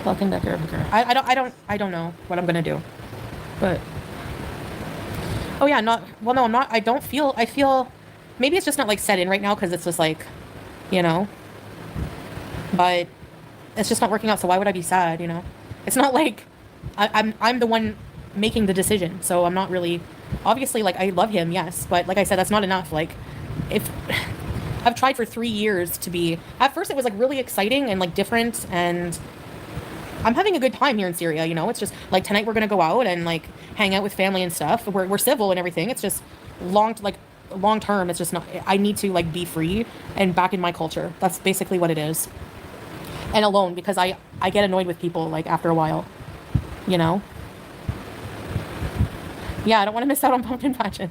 Welcome back here. I don't know what I'm going to do. But, oh yeah, no, I'm not, I feel, maybe it's just not, like, set in right now, because it's just, like, but it's just not working out, so why would I be sad, It's not like, I'm the one making the decision, so I'm not really, obviously, like, I love him, yes, but like I said, that's not enough. Like, if I've tried for 3 years to be, at first it was like really exciting and like different, and I'm having a good time here in Syria, it's just like tonight we're gonna go out and like hang out with family and stuff. We're civil and everything. It's just long term, it's just not, I need to like be free and back in my culture. That's basically what it is. And alone, because I get annoyed with people like after a while, Yeah, I don't want to miss out on pumpkin patches.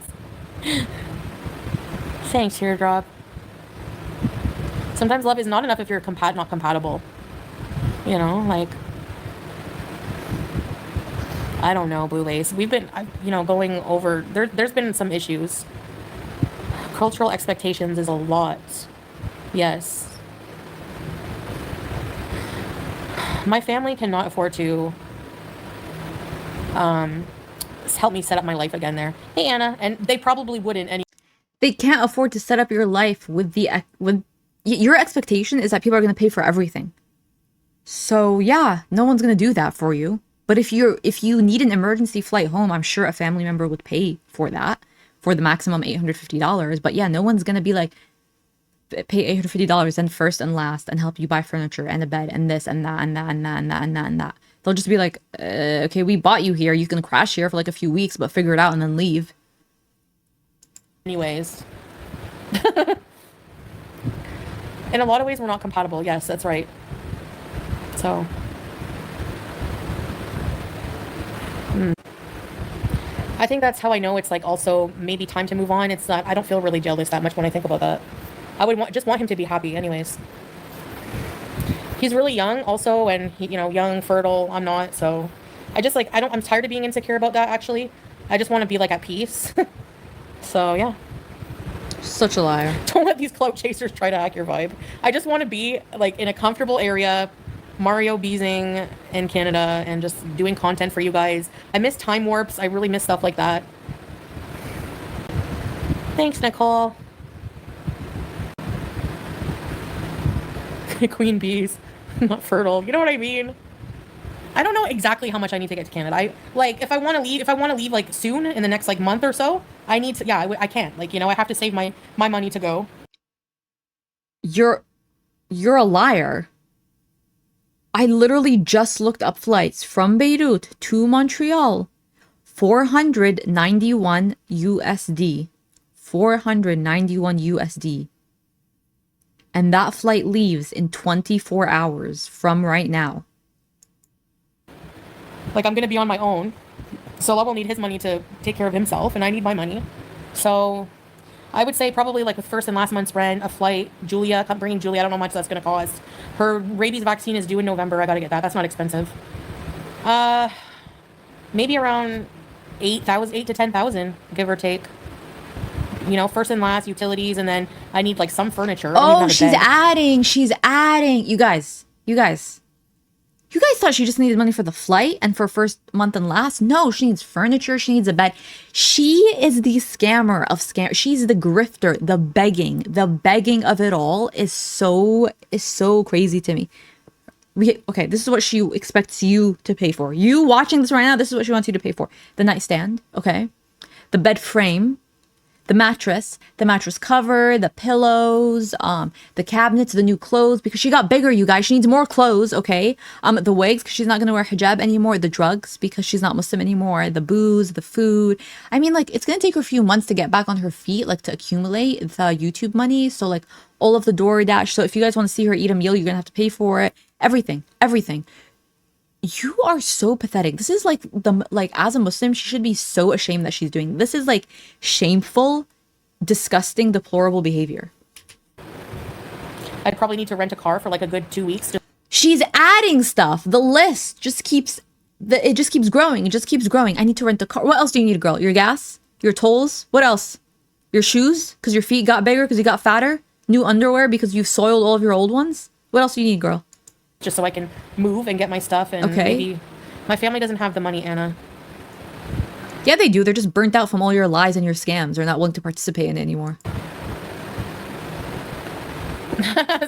Thanks, Teardrop. Sometimes love is not enough if you're not compatible. Like, I don't know, Blue Lace. We've been, going over, there's been some issues. Cultural expectations is a lot. Yes. My family cannot afford to, help me set up my life again there. Hey, Anna. And they probably wouldn't any. They can't afford to set up your life with your expectation is that people are going to pay for everything. So yeah, no one's going to do that for you. But if you need an emergency flight home, I'm sure a family member would pay for that, for the maximum $850. But yeah, no one's going to be like, pay $850 and first and last and help you buy furniture and a bed and this and that and that and that and that and that and that. They'll just be like, okay, we bought you here. You can crash here for like a few weeks, but figure it out and then leave. Anyways. In a lot of ways, we're not compatible. Yes, that's right. So. I think that's how I know it's like also maybe time to move on. It's not, I don't feel really jealous that much when I think about that. I would just want him to be happy anyways. He's really young also, and he, you know, young, fertile. I'm not, so I just like, I'm tired of being insecure about that actually. I just want to be like at peace. So yeah. Such a liar. Don't let these clout chasers try to hack your vibe. I just want to be like in a comfortable area, Mario Beezing in Canada, and just doing content for you guys. I miss time warps. I really miss stuff like that. Thanks, Nicole. Queen bees. Not fertile. You know what I mean? I don't know exactly how much I need to get to Canada. I like if I want to leave like soon in the next like month or so, I need to, yeah, I can't. Like, you know, I have to save my money to go. You're a liar. I literally just looked up flights from Beirut to Montreal. 491 USD. 491 USD. And that flight leaves in 24 hours from right now. Like, I'm going to be on my own. So Love will need his money to take care of himself, and I need my money. So I would say probably like with first and last month's rent, a flight, Julia, I'm bringing Julia. I don't know how much that's going to cost. Her rabies vaccine is due in November. I got to get that. That's not expensive. Maybe around 8,000 to 10,000, give or take. You know, first and last, utilities, and then I need like some furniture. Oh, she's adding. She's adding. You guys thought she just needed money for the flight and for first month and last? No, she needs furniture. She needs a bed. She is the scammer of scam. She's the grifter. The begging of it all is so crazy to me. Okay, this is what she expects you to pay for. You watching this right now, this is what she wants you to pay for. The nightstand, okay? The bed frame, the mattress cover, the pillows, the cabinets, the new clothes, because she got bigger, you guys. She needs more clothes, okay? The wigs, because she's not going to wear hijab anymore. The drugs, because she's not Muslim anymore. The booze, the food. I mean, like, it's going to take her a few months to get back on her feet, like, to accumulate the YouTube money. So, like, all of the DoorDash. So, if you guys want to see her eat a meal, you're going to have to pay for it. Everything. You are so pathetic. This is like as a Muslim, she should be so ashamed that she's doing. This is like shameful, disgusting, deplorable behavior. I'd probably need to rent a car for like a good 2 weeks. She's adding stuff. The list just keeps growing. It just keeps growing. I need to rent a car. What else do you need, girl? Your gas? Your tolls? What else? Your shoes? Because your feet got bigger? Because you got fatter? New underwear because you've soiled all of your old ones? What else do you need, girl? Just so I can move and get my stuff, and maybe my family doesn't have the money, Anna. Yeah, they do. They're just burnt out from all your lies and your scams. They're not willing to participate in it anymore.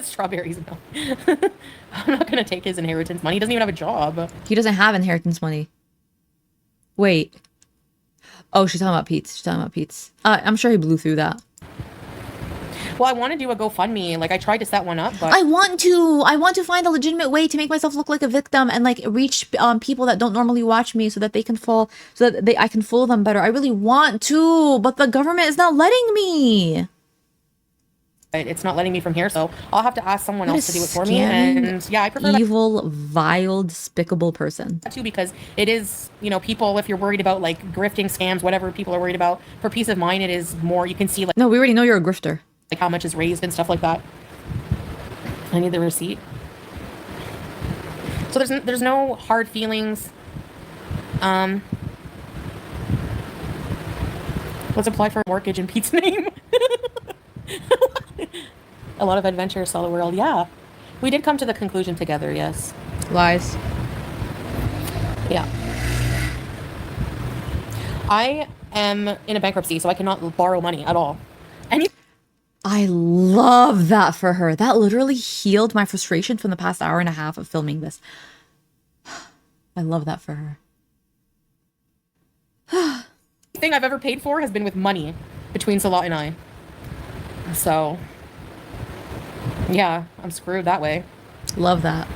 Strawberries, no. I'm not gonna take his inheritance money. He doesn't even have a job. He doesn't have inheritance money. Wait. Oh, she's talking about Pete's. I'm sure he blew through that. Well, I want to do a GoFundMe. Like, I tried to set one up, but I want to find a legitimate way to make myself look like a victim and like reach people that don't normally watch me so that they can I can fool them better. I really want to, but the government is not letting me. It's not letting me from here, so I'll have to ask someone else to do it for me. And yeah, I prefer evil, vile, despicable person. That too, because it is, you know, people, if you're worried about like grifting, scams, whatever people are worried about, for peace of mind, it is more, you can see like, no, we already know you're a grifter. Like how much is raised and stuff like that. I need the receipt. So there's no hard feelings. Let's apply for a mortgage in Pete's name. A lot of adventure saw the world. Yeah, we did come to the conclusion together. Yes. Lies. Yeah. I am in a bankruptcy, so I cannot borrow money at all. And I love that for her. That literally healed my frustration from the past hour and a half of filming this. I love that for her. Thing I've ever paid for has been with money between Salat and I. So Yeah, I'm screwed that way. Love that.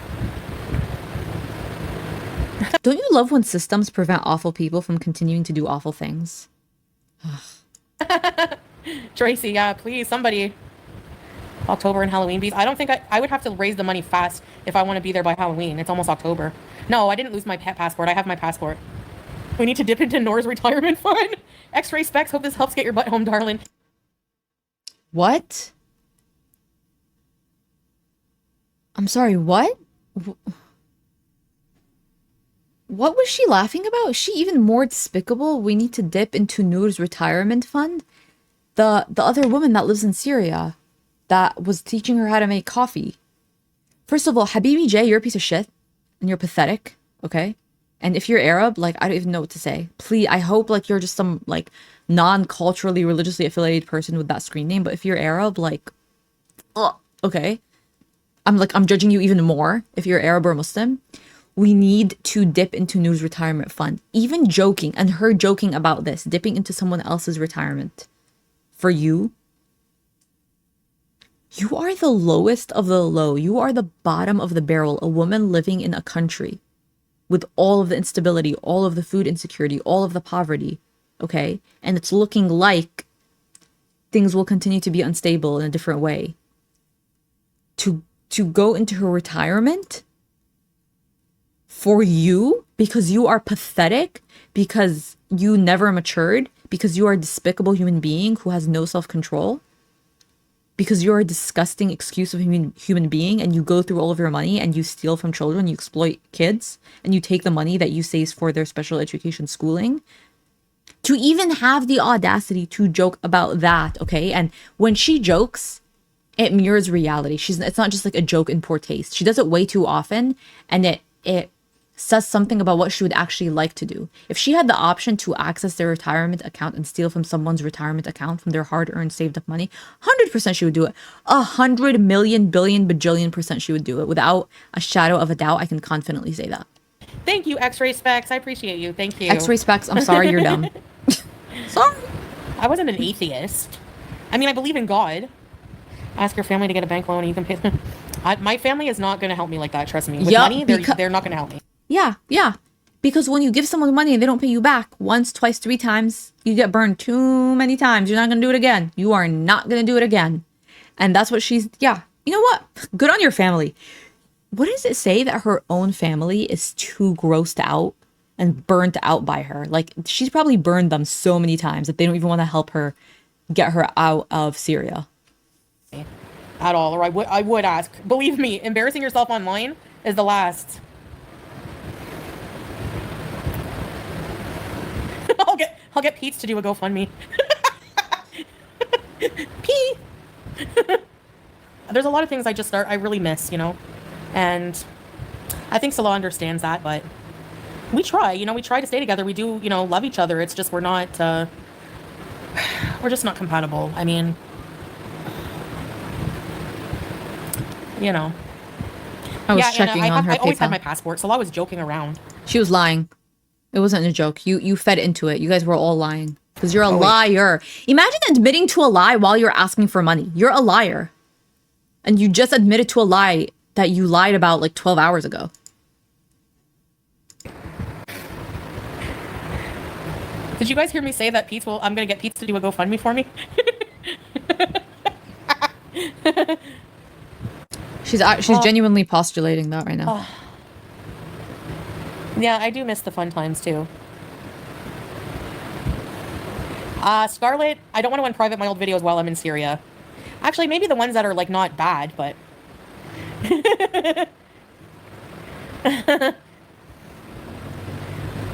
Don't you love when systems prevent awful people from continuing to do awful things? Tracy, yeah, please, somebody. October and Halloween bees. I don't think I would have to raise the money fast if I want to be there by Halloween. It's almost October. No, I didn't lose my pet passport. I have my passport. We need to dip into Nora's retirement fund. X-ray specs. Hope this helps get your butt home, darling. What? I'm sorry, what? What was she laughing about? Is she even more despicable? We need to dip into Noor's retirement fund? The other woman that lives in Syria that was teaching her how to make coffee. First of all, Habibi J, you're a piece of shit. And you're pathetic, okay? And if you're Arab, like, I don't even know what to say. Please, I hope, like, you're just some, like, non-culturally, religiously affiliated person with that screen name. But if you're Arab, like, ugh, okay? I'm judging you even more if you're Arab or Muslim. We need to dip into Noor's retirement fund. Even joking, and her joking about this, dipping into someone else's retirement. For you, you are the lowest of the low. You are the bottom of the barrel. A woman living in a country with all of the instability, all of the food insecurity, all of the poverty, okay? And it's looking like things will continue to be unstable in a different way. To go into her retirement for you because you are pathetic, because you never matured, because you are a despicable human being who has no self-control, because you're a disgusting excuse of human being, and you go through all of your money and you steal from children, you exploit kids, and you take the money that you say is for their special education schooling. To even have the audacity to joke about that, okay? And when she jokes, it mirrors reality. It's not just like a joke in poor taste. She does it way too often, and it says something about what she would actually like to do. If she had the option to access their retirement account and steal from someone's retirement account, from their hard-earned, saved-up money, 100% she would do it. 100 million, billion, bajillion percent she would do it. Without a shadow of a doubt, I can confidently say that. Thank you, X-ray specs. I appreciate you. Thank you. X-ray specs, I'm sorry, you're dumb. Sorry. I wasn't an atheist. I mean, I believe in God. Ask your family to get a bank loan and you can pay them. My family is not going to help me like that. Trust me. With money, they're not going to help me. Yeah. Because when you give someone money and they don't pay you back once, twice, 3 times, you get burned too many times. You're not going to do it again. You are not going to do it again. And that's what yeah. You know what? Good on your family. What does it say that her own family is too grossed out and burnt out by her? Like, she's probably burned them so many times that they don't even want to help her get her out of Syria. At all, or I would ask. Believe me, embarrassing yourself online is the last. I'll get Pete's to do a GoFundMe. Pete. There's a lot of things I really miss, you know, and I think Salah understands that, but we try, you know, we try to stay together. We do, you know, love each other. It's just we're just not compatible. I mean, you know. I was checking on her I always had PayPal. my passport, so I was joking around. She was lying. It wasn't a joke. You fed into it. You guys were all lying. Because you're a liar. Imagine admitting to a lie while you're asking for money. You're a liar. And you just admitted to a lie that you lied about like 12 hours ago. Did you guys hear me say that I'm going to get Pete to do a GoFundMe for me? She's genuinely postulating that right now. Yeah, I do miss the fun times too. Scarlett, I don't want to unprivate my old videos while I'm in Syria. Actually, maybe the ones that are like not bad, but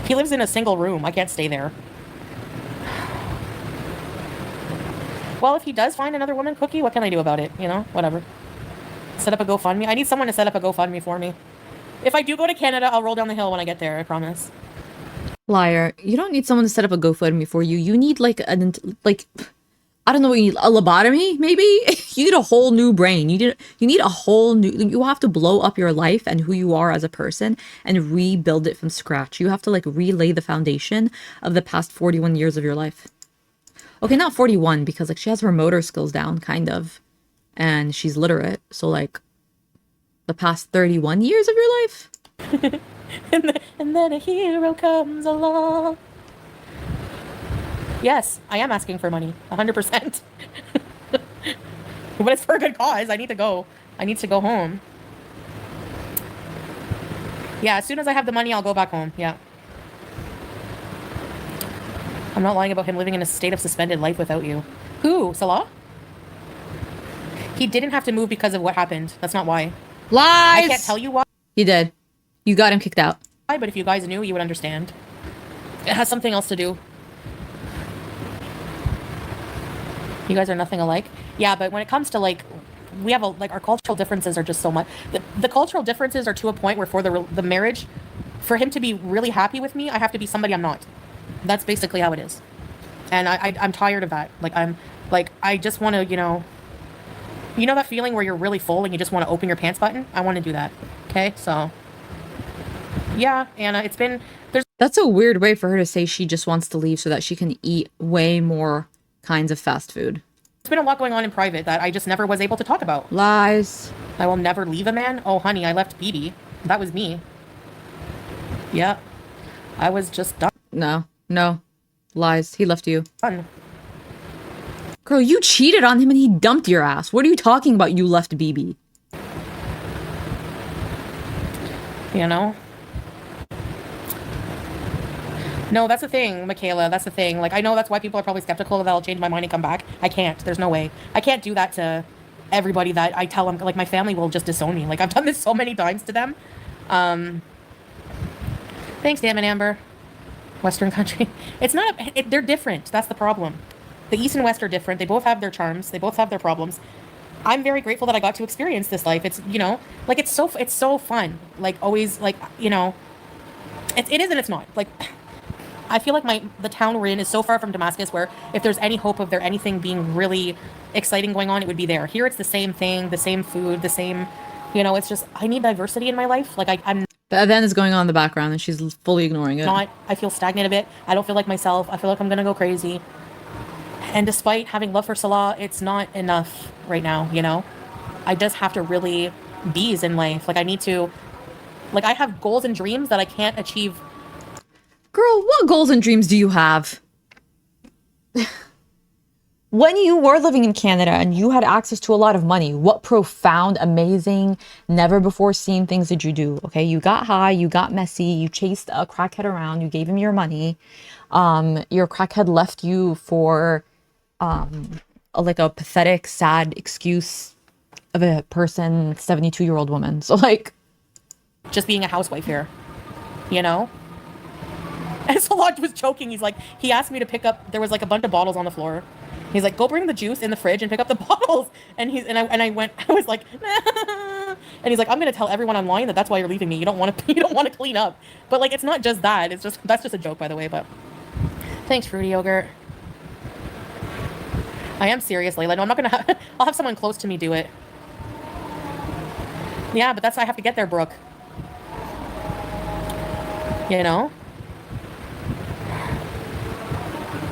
he lives in a single room. I can't stay there. Well, if he does find another woman cookie, what can I do about it? You know, whatever. Set up a GoFundMe. I need someone to set up a GoFundMe for me. If I do go to Canada, I'll roll down the hill when I get there, I promise. Liar. You don't need someone to set up a GoFundMe for you. You need like I don't know what you need. A lobotomy, maybe? You need a whole new brain. You need a whole new... You have to blow up your life and who you are as a person and rebuild it from scratch. You have to like relay the foundation of the past 41 years of your life. Okay, not 41 because like she has her motor skills down, kind of. and she's literate. So like the past 31 years of your life. And then a hero comes along. Yes, I am asking for money, 100%. But it's for a good cause. I need to go. I need to go home. Yeah, as soon as I have the money, I'll go back home. Yeah. I'm not lying about him living in a state of suspended life without you. Who? Salah? He didn't have to move because of what happened. That's not why. Lies! I can't tell you why, He did. You got him kicked out. but if you guys knew, you would understand. It has something else to do. You guys are nothing alike. Yeah, but when it comes to like, we have like our cultural differences are just so much. The cultural differences are to a point where for the marriage, for him to be really happy with me, I have to be somebody I'm not. That's basically how it is. And I'm tired of that. Like I just want to, you know that feeling where you're really full and you just want to open your pants button? I want to do that. Okay, so yeah, Anna, That's a weird way for her to say she just wants to leave so that she can eat way more kinds of fast food. There's been a lot going on in private that I just never was able to talk about. Lies. I will never leave a man. Oh, honey, I left BB. That was me. Yeah, I was just done. No. Lies. He left you. Girl, you cheated on him and he dumped your ass. What are you talking about? You left BB. You know? No, that's the thing, Michaela. That's the thing. Like, I know that's why people are probably skeptical that I'll change my mind and come back. I can't. There's no way. I can't do that to everybody that I tell them. Like, my family will just disown me. Like, I've done this so many times to them. Thanks, damn it, Amber. Western country. It's not... they're different. That's the problem. The East and West are different. They both have their charms. They both have their problems. I'm very grateful that I got to experience this life. It's, like, it's so fun. Like, always, like, it is and it's not. Like... I feel like the town we're in is so far from Damascus where if there's any hope of there anything being really exciting going on, it would be there. Here it's the same thing, the same food, the same, it's just, I need diversity in my life. Like I'm... The event is going on in the background and she's fully ignoring it. I feel stagnant a bit. I don't feel like myself. I feel like I'm going to go crazy. And despite having love for Salah, it's not enough right now, I just have to really bees in life. Like I need to, like I have goals and dreams that I can't achieve. Girl, what goals and dreams do you have? When you were living in Canada and you had access to a lot of money, what profound, amazing, never before seen things did you do? Okay, you got high, you got messy, you chased a crackhead around, you gave him your money. Your crackhead left you for like a pathetic, sad excuse of a person, 72-year-old woman. So like, just being a housewife here, And Salah was joking. He's like, he asked me to pick up, there was like a bunch of bottles on the floor. He's like, go bring the juice in the fridge and pick up the bottles. And I was like, nah. And he's like, I'm going to tell everyone online that's why you're leaving me. You don't want to clean up. But like, it's not just that. That's just a joke, by the way. But thanks, Fruity Yogurt. I am serious, Layla. No, I'm not going to I'll have someone close to me do it. Yeah, but I have to get there, Brooke.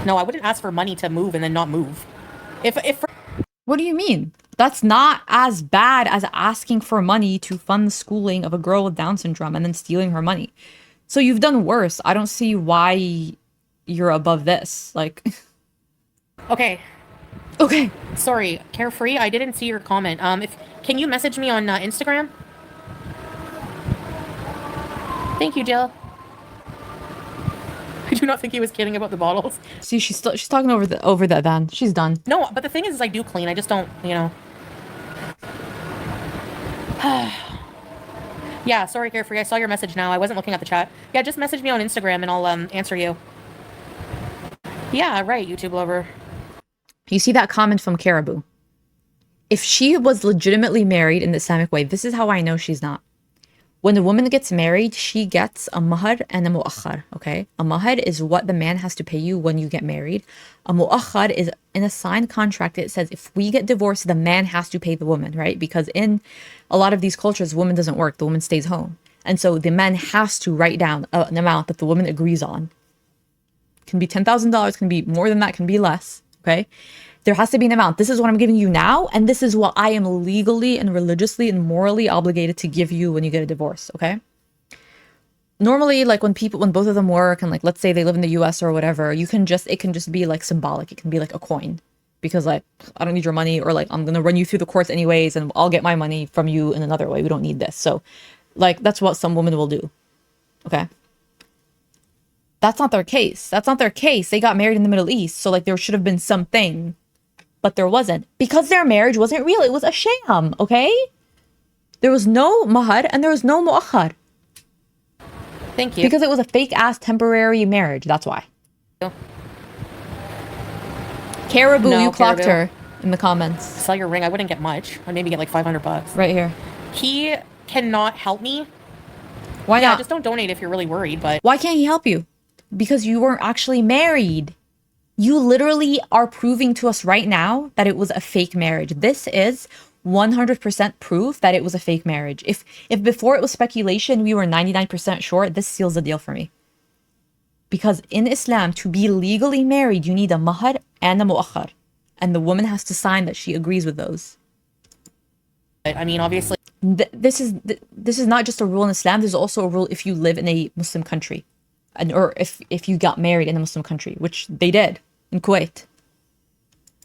No, I wouldn't ask for money to move and then not move. What do you mean? That's not as bad as asking for money to fund the schooling of a girl with Down syndrome and then stealing her money. So you've done worse. I don't see why you're above this. Like, okay. Sorry, Carefree. I didn't see your comment. Can you message me on Instagram? Thank you, Jill. I do not think he was kidding about the bottles. See, she's talking over that van. She's done. No, but the thing is I do clean. I just don't, Yeah, sorry, Carefree. I saw your message now. I wasn't looking at the chat. Yeah, just message me on Instagram and I'll answer you. Yeah, right, YouTube lover. You see that comment from Caribou? If she was legitimately married in the Islamic way, this is how I know she's not. When the woman gets married, she gets a mahar and a mu'akhar, okay? A mahar is what the man has to pay you when you get married. A mu'akhar is in a signed contract. It says if we get divorced, the man has to pay the woman, right? Because in a lot of these cultures, the woman doesn't work. The woman stays home. And so the man has to write down an amount that the woman agrees on. It can be $10,000, can be more than that, can be less, okay? There has to be an amount. This is what I'm giving you now, and this is what I am legally and religiously and morally obligated to give you when you get a divorce, okay? Normally, like when both of them work and like, let's say they live in the US or whatever, it can just be like symbolic. It can be like a coin because like, I don't need your money, or like, I'm going to run you through the courts anyways, and I'll get my money from you in another way. We don't need this. So like, that's what some women will do. Okay. That's not their case. That's not their case. They got married in the Middle East. So like, there should have been something, but there wasn't, because their marriage wasn't real. It was a sham. Okay. There was no mahar and there was no muakhar. Thank you. Because it was a fake ass temporary marriage. That's why. Caribou, No, you clocked Caribou. her in the comments. Sell your ring. I wouldn't get much. I'd maybe get like $500. Right here. He cannot help me. Why Yeah, not? just don't donate if you're really worried, but Why can't he help you? Because you weren't actually married. You literally are proving to us right now that it was a fake marriage. This is 100% proof that it was a fake marriage. If before it was speculation, we were 99% sure, this seals the deal for me. Because in Islam, to be legally married, you need a mahar and a mu'akhar. And the woman has to sign that she agrees with those. I mean, obviously, This is not just a rule in Islam. There's also a rule if you live in a Muslim country, or if you got married in a Muslim country, which they did in Kuwait.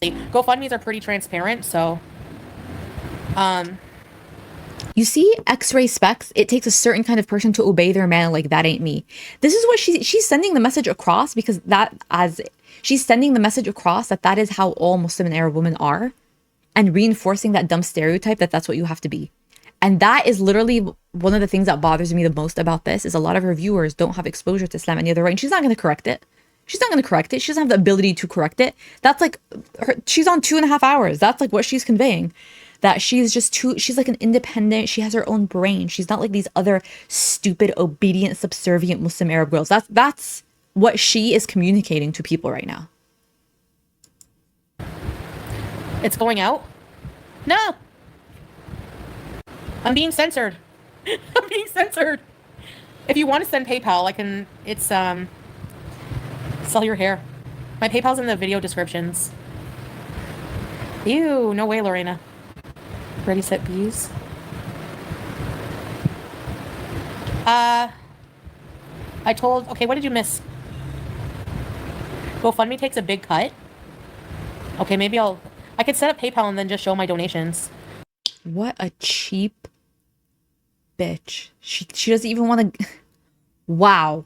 GoFundMe's are pretty transparent, so You see, X-ray specs, it takes a certain kind of person to obey their man. Like, that ain't me. This is what she's sending the message across, because she's sending the message across that is how all Muslim and Arab women are, and reinforcing that dumb stereotype that that's what you have to be. And that is literally one of the things that bothers me the most about this, is a lot of her viewers don't have exposure to Islam any other way, and she's not going to correct it. She's not going to correct it. She doesn't have the ability to correct it. That's like she's on 2.5 hours. That's like what she's conveying. That she's like an independent, she has her own brain. She's not like these other stupid, obedient, subservient Muslim Arab girls. That's what she is communicating to people right now. it's going out. No. I'm being censored. I'm being censored. If you want to send PayPal, I can, it's, sell your hair. My PayPal's in the video descriptions. Ew, no way, Lorena. Ready, set, bees. Okay, what did you miss? GoFundMe takes a big cut. Okay, maybe I could set up PayPal and then just show my donations. What a cheap bitch. She doesn't even want to. Wow,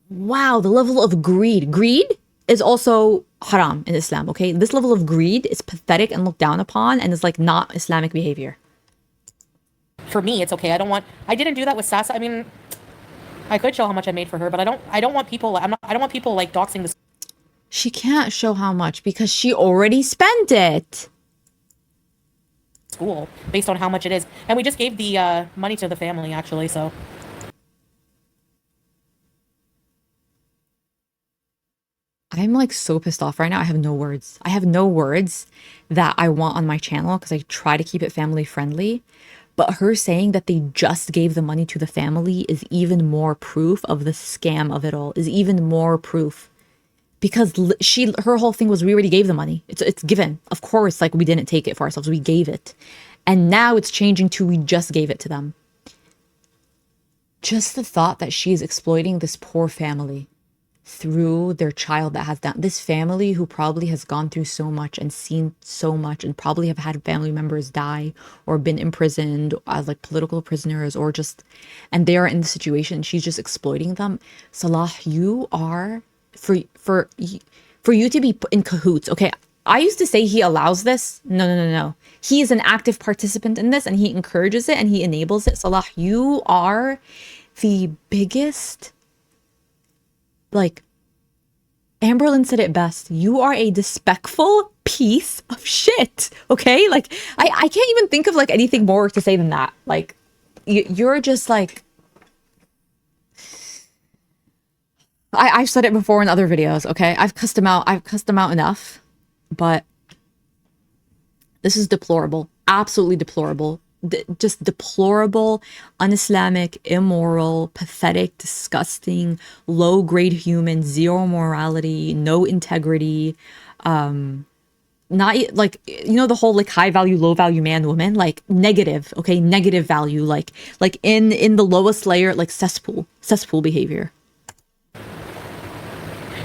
the level of greed. Greed is also haram in Islam. Okay, this level of greed is pathetic and looked down upon, and is like not Islamic behavior. For me, it's okay. I didn't do that with Sasa. I mean, I could show how much I made for her, but I don't want people I don't want people like doxing the She can't show how much because she already spent it. school based on how much it is. And we just gave the money to the family, actually, so. I'm like so pissed off right now. I have no words. I have no words that I want on my channel because I try to keep it family friendly. But her saying that they just gave the money to the family is even more proof of the scam of it all, is even more proof. Because her whole thing was, we already gave the money. It's given. Of course, like, we didn't take it for ourselves. We gave it. And now it's changing to, we just gave it to them. Just the thought that she's exploiting this poor family through their child that has done this, family who probably has gone through so much and seen so much and probably have had family members die or been imprisoned as like political prisoners, or just, and they are in the situation, she's just exploiting them. Salah, you are, for you to be in cahoots. Okay, I used to say he allows this. No. He is an active participant in this, and he encourages it and he enables it. Salah, you are the biggest, like, Amberlyn said it best. You are a despicable piece of shit. Okay? Like, I can't even think of like anything more to say than that. Like, you're just like, I've said it before in other videos, okay? I've cussed him out enough, but this is deplorable. Absolutely deplorable. Just deplorable, un-Islamic, immoral, pathetic, disgusting, low-grade human, zero morality, no integrity. not like, you know, the whole like high value, low value man, woman, like negative, okay, negative value, like in the lowest layer, like cesspool behavior.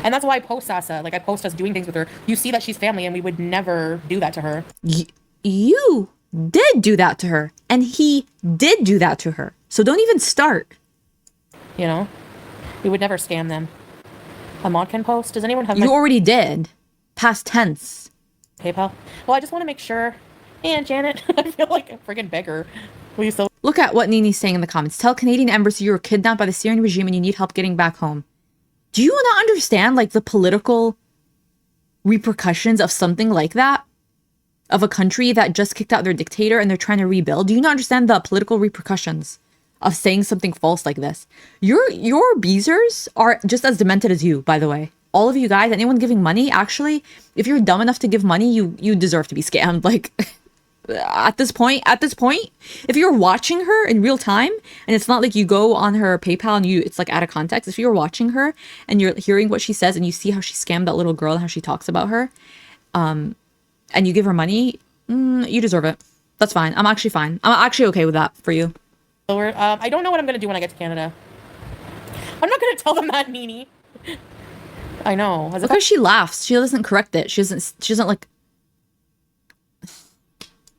And that's why I post Sasa. Like I post us doing things with her. You see that she's family, and we would never do that to her. You did do that to her, and he did do that to her. So don't even start. You know, we would never scam them. A mod can post. Does anyone have? You already did. Past tense. PayPal. Well, I just want to make sure. And Janet, I feel like a friggin' beggar. Will you still? Look at what Nini's saying in the comments. Tell Canadian embassy you were kidnapped by the Syrian regime and you need help getting back home. Do you not understand like the political repercussions of something like that? Of a country that just kicked out their dictator and they're trying to rebuild? Do you not understand the political repercussions of saying something false like this? Your beezers are just as demented as you, by the way. All of you guys, anyone giving money, actually, if you're dumb enough to give money, you deserve to be scammed. Like, at this point, if you're watching her in real time, and it's not like you go on her PayPal and it's like out of context. If you're watching her and you're hearing what she says and you see how she scammed that little girl and how she talks about her, and you give her money, you deserve it. That's fine. I'm actually fine. I'm actually okay with that for you. I don't know what I'm gonna do when I get to Canada. I'm not gonna tell them that, Nini. I know. Because she laughs. She doesn't correct it. She doesn't like.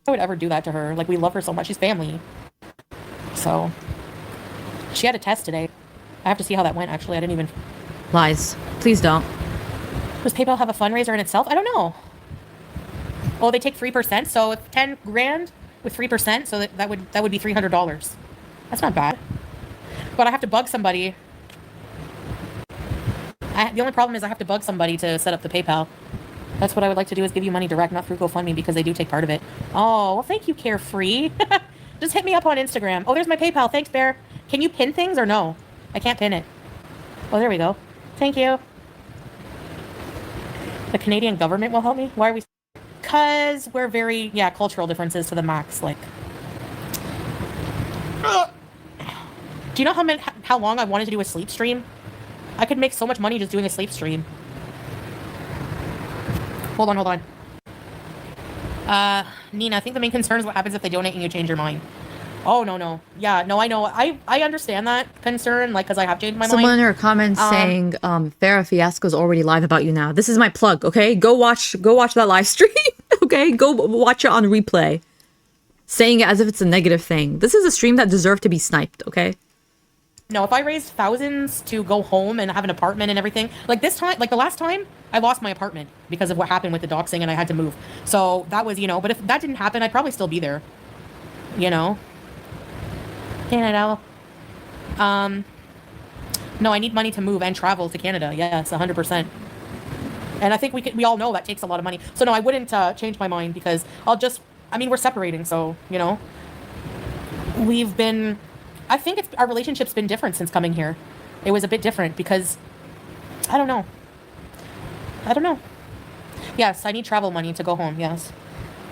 I would ever do that to her. Like, we love her so much. She's family. So, she had a test today. I have to see how that went, actually. I didn't even... Lies. Please don't. Does PayPal have a fundraiser in itself? I don't know. Oh, they take 3%. So, 10 grand with 3%. So, that would be $300. That's not bad. But I have to bug somebody. The only problem is I have to bug somebody to set up the PayPal. That's what I would like to do, is give you money direct, not through GoFundMe, because they do take part of it. Oh, well, thank you, Carefree. Just hit me up on Instagram. Oh, there's my PayPal. Thanks, Bear. Can you pin things or no? I can't pin it. Oh, there we go. Thank you. The Canadian government will help me? Why are we... Because we're very, cultural differences to the max. Like... Do you know how long I wanted to do a sleep stream? I could make so much money just doing a sleep stream. Hold on. Nina, I think the main concern is what happens if they donate and you change your mind. Oh, no. Yeah, no, I know. I understand that concern, like, because I have changed my mind. Someone in her comments saying, Farrah Fiasco's already live about you now. This is my plug, okay? Go watch that live stream, okay? Go watch it on replay. Saying it as if it's a negative thing. This is a stream that deserved to be sniped, okay? No, if I raised thousands to go home and have an apartment and everything, like this time, like the last time, I lost my apartment because of what happened with the doxing and I had to move. So that was, but if that didn't happen, I'd probably still be there, Canada. No, I need money to move and travel to Canada. Yes, 100%. And I think we all know that takes a lot of money. So no, I wouldn't change my mind, because we're separating. So, I think our relationship's been different since coming here. It was a bit different because, I don't know. Yes, I need travel money to go home, yes.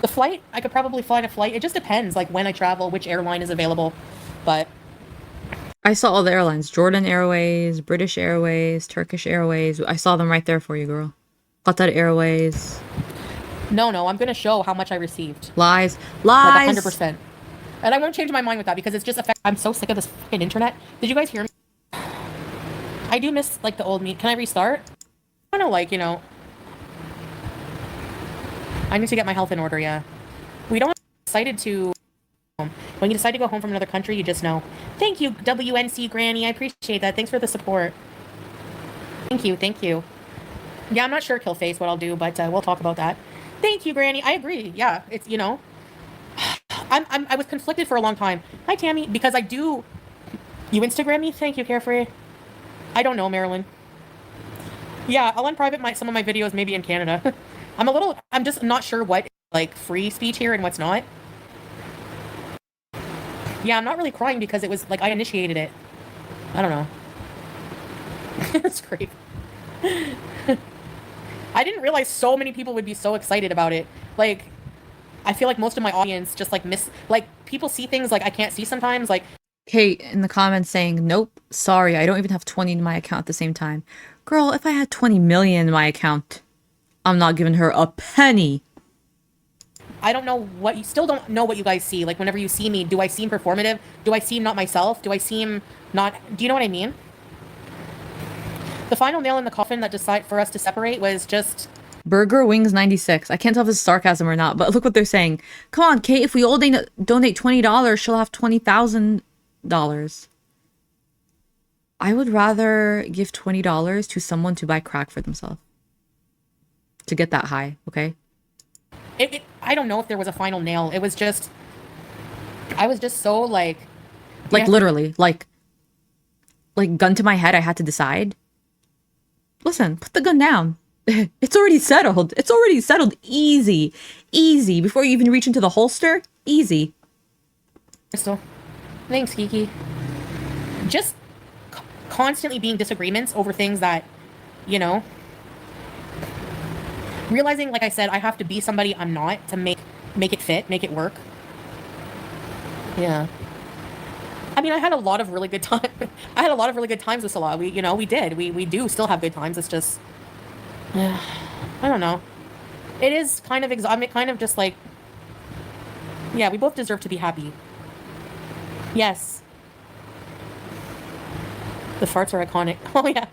The flight, I could probably fly a flight. It just depends, like, when I travel, which airline is available. But I saw all the airlines. Jordan Airways, British Airways, Turkish Airways. I saw them right there for you, girl. Qatar Airways. No, I'm going to show how much I received. Lies. Like 100%. And I won't change my mind with that, because it's just I'm so sick of this fucking internet. Did you guys hear me? I do miss, like, the old me. Can I restart? I don't know, I need to get my health in order, yeah. We don't decided to... When you decide to go home from another country, you just know. Thank you, WNC Granny. I appreciate that. Thanks for the support. Thank you. Yeah, I'm not sure, Killface, what I'll do, but we'll talk about that. Thank you, Granny. I agree. Yeah, it's, I was conflicted for a long time. Hi, Tammy. Because I do... You Instagram me? Thank you, Carefree. I don't know, Marilyn. Yeah, I'll unprivate some of my videos maybe in Canada. I'm just not sure what, like, free speech here and what's not. Yeah, I'm not really crying because it was, like, I initiated it. I don't know. It's great. I didn't realize so many people would be so excited about it. Like... I feel like most of my audience just, like, people see things, like, I can't see sometimes, like... Kate in the comments saying, nope, sorry, I don't even have 20 in my account at the same time. Girl, if I had 20 million in my account, I'm not giving her a penny. I don't know what you still don't know what you guys see. Like whenever you see me, do I seem performative? Do I seem not myself? Do I seem not? Do you know what I mean? The final nail in the coffin that decide for us to separate was just Burger Wings 96. I can't tell if it's sarcasm or not, but look what they're saying. Come on, Kate, if we all donate $20, she'll have $20,000. I would rather give $20 to someone to buy crack for themselves. To get that high, okay? I don't know if there was a final nail. It was just I was just so like yeah. Literally, gun to my head, I had to decide. Listen, put the gun down. It's already settled. It's already settled. Easy. Easy. Before you even reach into the holster, easy. Crystal. Thanks, Kiki. Just constantly being disagreements over things that, you know, realizing, like I said, I have to be somebody I'm not to make it fit, make it work. Yeah. I mean, I had a lot of really good time. I had a lot of really good times with Salah. We do still have good times. It's just, I don't know. It is kind of I'm kind of just like, yeah, we both deserve to be happy. Yes. The farts are iconic. Oh yeah.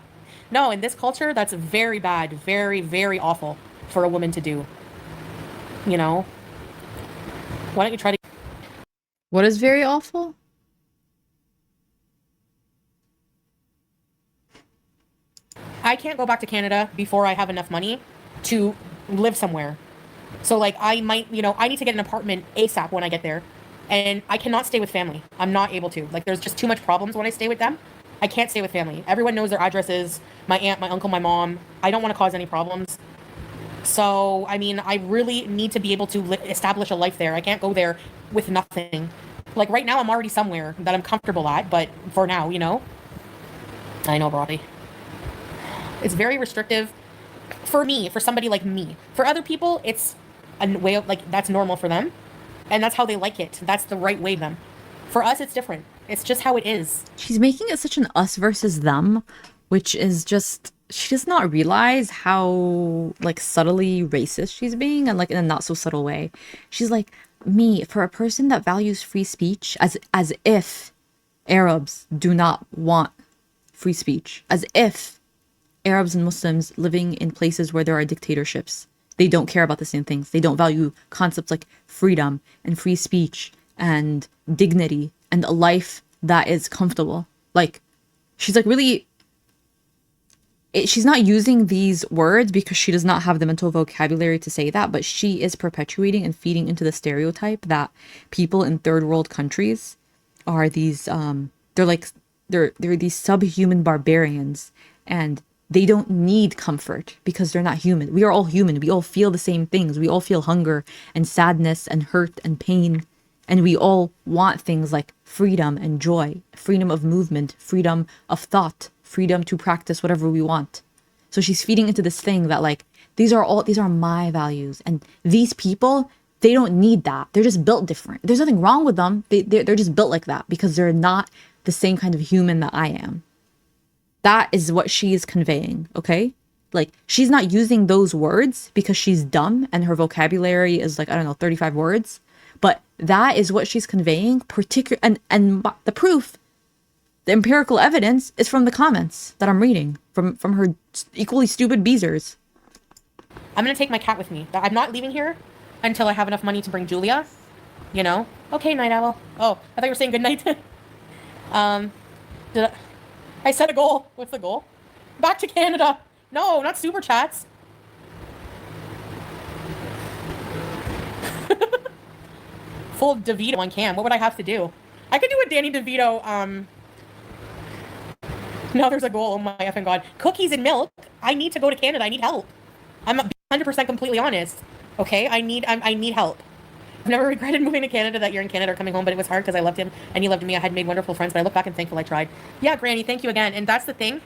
No, in this culture, that's very bad, very, very awful for a woman to do. You know? Why don't you try to... What is very awful? I can't go back to Canada before I have enough money to live somewhere. So, like, I might, I need to get an apartment ASAP when I get there. And I cannot stay with family. I'm not able to. Like, there's just too much problems when I stay with them. I can't stay with family. Everyone knows their addresses. My aunt, my uncle, my mom. I don't want to cause any problems. So, I mean, I really need to be able to establish a life there. I can't go there with nothing. Like, right now, I'm already somewhere that I'm comfortable at. But for now, I know, Robbie. It's very restrictive for me, for somebody like me. For other people, it's a way of, like, that's normal for them. And that's how they like it. That's the right way of them. For us, it's different. It's just how it is. She's making it such an us versus them, which is just, she does not realize how, like, subtly racist she's being, and, like, in a not so subtle way. She's like, me, for a person that values free speech, as if Arabs do not want free speech, as if Arabs and Muslims living in places where there are dictatorships, they don't care about the same things. They don't value concepts like freedom and free speech and dignity and a life that is comfortable. Like, she's like really, she's not using these words because she does not have the mental vocabulary to say that, but she is perpetuating and feeding into the stereotype that people in third world countries are these, they're these subhuman barbarians, and they don't need comfort because they're not human. We are all human. We all feel the same things. We all feel hunger and sadness and hurt and pain. And we all want things like freedom and joy, freedom of movement, freedom of thought, freedom to practice whatever we want. So she's feeding into this thing that, like, these are my values. And these people, they don't need that. They're just built different. There's nothing wrong with them. They're just built like that because they're not the same kind of human that I am. That is what she is conveying, okay? Like, she's not using those words because she's dumb and her vocabulary is like, I don't know, 35 words. But that is what she's conveying, and the proof, the empirical evidence is from the comments that I'm reading from her equally stupid beezers. I'm going to take my cat with me. I'm not leaving here until I have enough money to bring Julia, Okay, night owl. Oh, I thought you were saying good night. I set a goal. What's the goal? Back to Canada. No, not super chats. Full DeVito on cam. What would I have to do? I could do a Danny DeVito, Now there's a goal. Oh my effing god. Cookies and milk. I need to go to Canada. I need help. I'm 100% completely honest. Okay? I need help. I've never regretted moving to Canada that year in Canada or coming home, but it was hard because I loved him and he loved me. I had made wonderful friends, but I look back and thankful I tried. Yeah, Granny, thank you again. And that's the thing.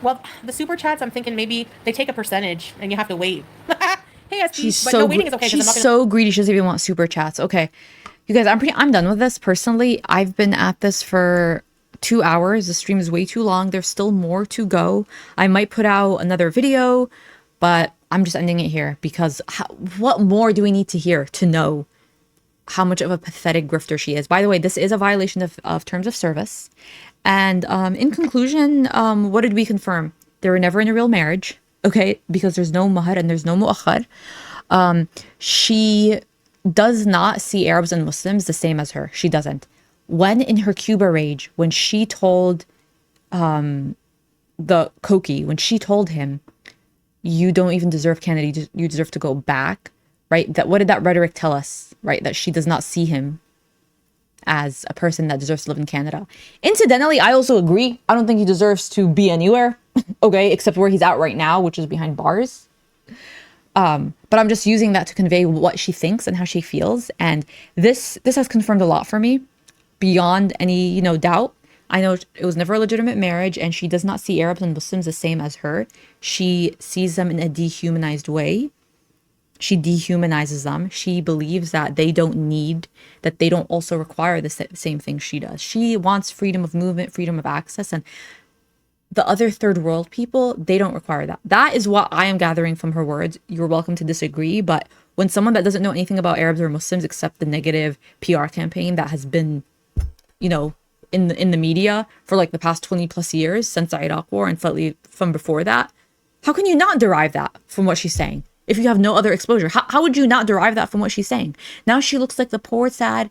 Well, the super chats, I'm thinking maybe they take a percentage and you have to wait. Hey, SB, but no waiting is okay. She's so greedy. She doesn't even want super chats. Okay. You guys, I'm done with this. Personally, I've been at this for 2 hours. The stream is way too long. There's still more to go. I might put out another video, but I'm just ending it here because what more do we need to hear to know how much of a pathetic grifter she is? By the way, this is a violation of terms of service. And in conclusion, what did we confirm? They were never in a real marriage, okay? Because there's no mahar and there's no mu'akhar. She does not see Arabs and Muslims the same as her. She doesn't. When in her Cuba rage, when she told the Koki, when she told him, you don't even deserve Canada, you deserve to go back, right? That what did that rhetoric tell us, right? That she does not see him as a person that deserves to live in Canada. Incidentally, I also agree. I don't think he deserves to be anywhere, okay, except where he's at right now, which is behind bars. But I'm just using that to convey what she thinks and how she feels. And this has confirmed a lot for me, beyond any, doubt. I know it was never a legitimate marriage, and she does not see Arabs and Muslims the same as her. She sees them in a dehumanized way. She dehumanizes them. She believes that they don't also require the same thing she does. She wants freedom of movement, freedom of access, and the other third world people, they don't require that. That is what I am gathering from her words. You're welcome to disagree, but when someone that doesn't know anything about Arabs or Muslims except the negative PR campaign that has been, in the media for like the past 20 plus years since the Iraq war and slightly from before that, how can you not derive that from what she's saying? If you have no other exposure, how would you not derive that from what she's saying? Now she looks like the poor, sad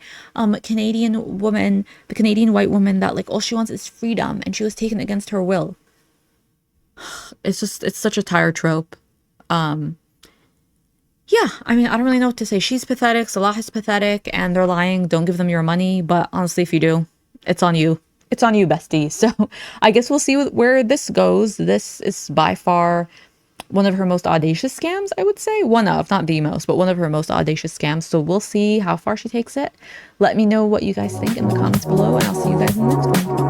Canadian woman, the Canadian white woman that like all she wants is freedom and she was taken against her will. It's such a tired trope. Yeah, I mean, I don't really know what to say. She's pathetic, Salah is pathetic, and they're lying. Don't give them your money. But honestly, if you do, it's on you. It's on you, bestie. So I guess we'll see where this goes. This is by far one of her most audacious scams, I would say. One of, not the most, but one of her most audacious scams. So we'll see how far she takes it. Let me know what you guys think in the comments below, and I'll see you guys in the next one.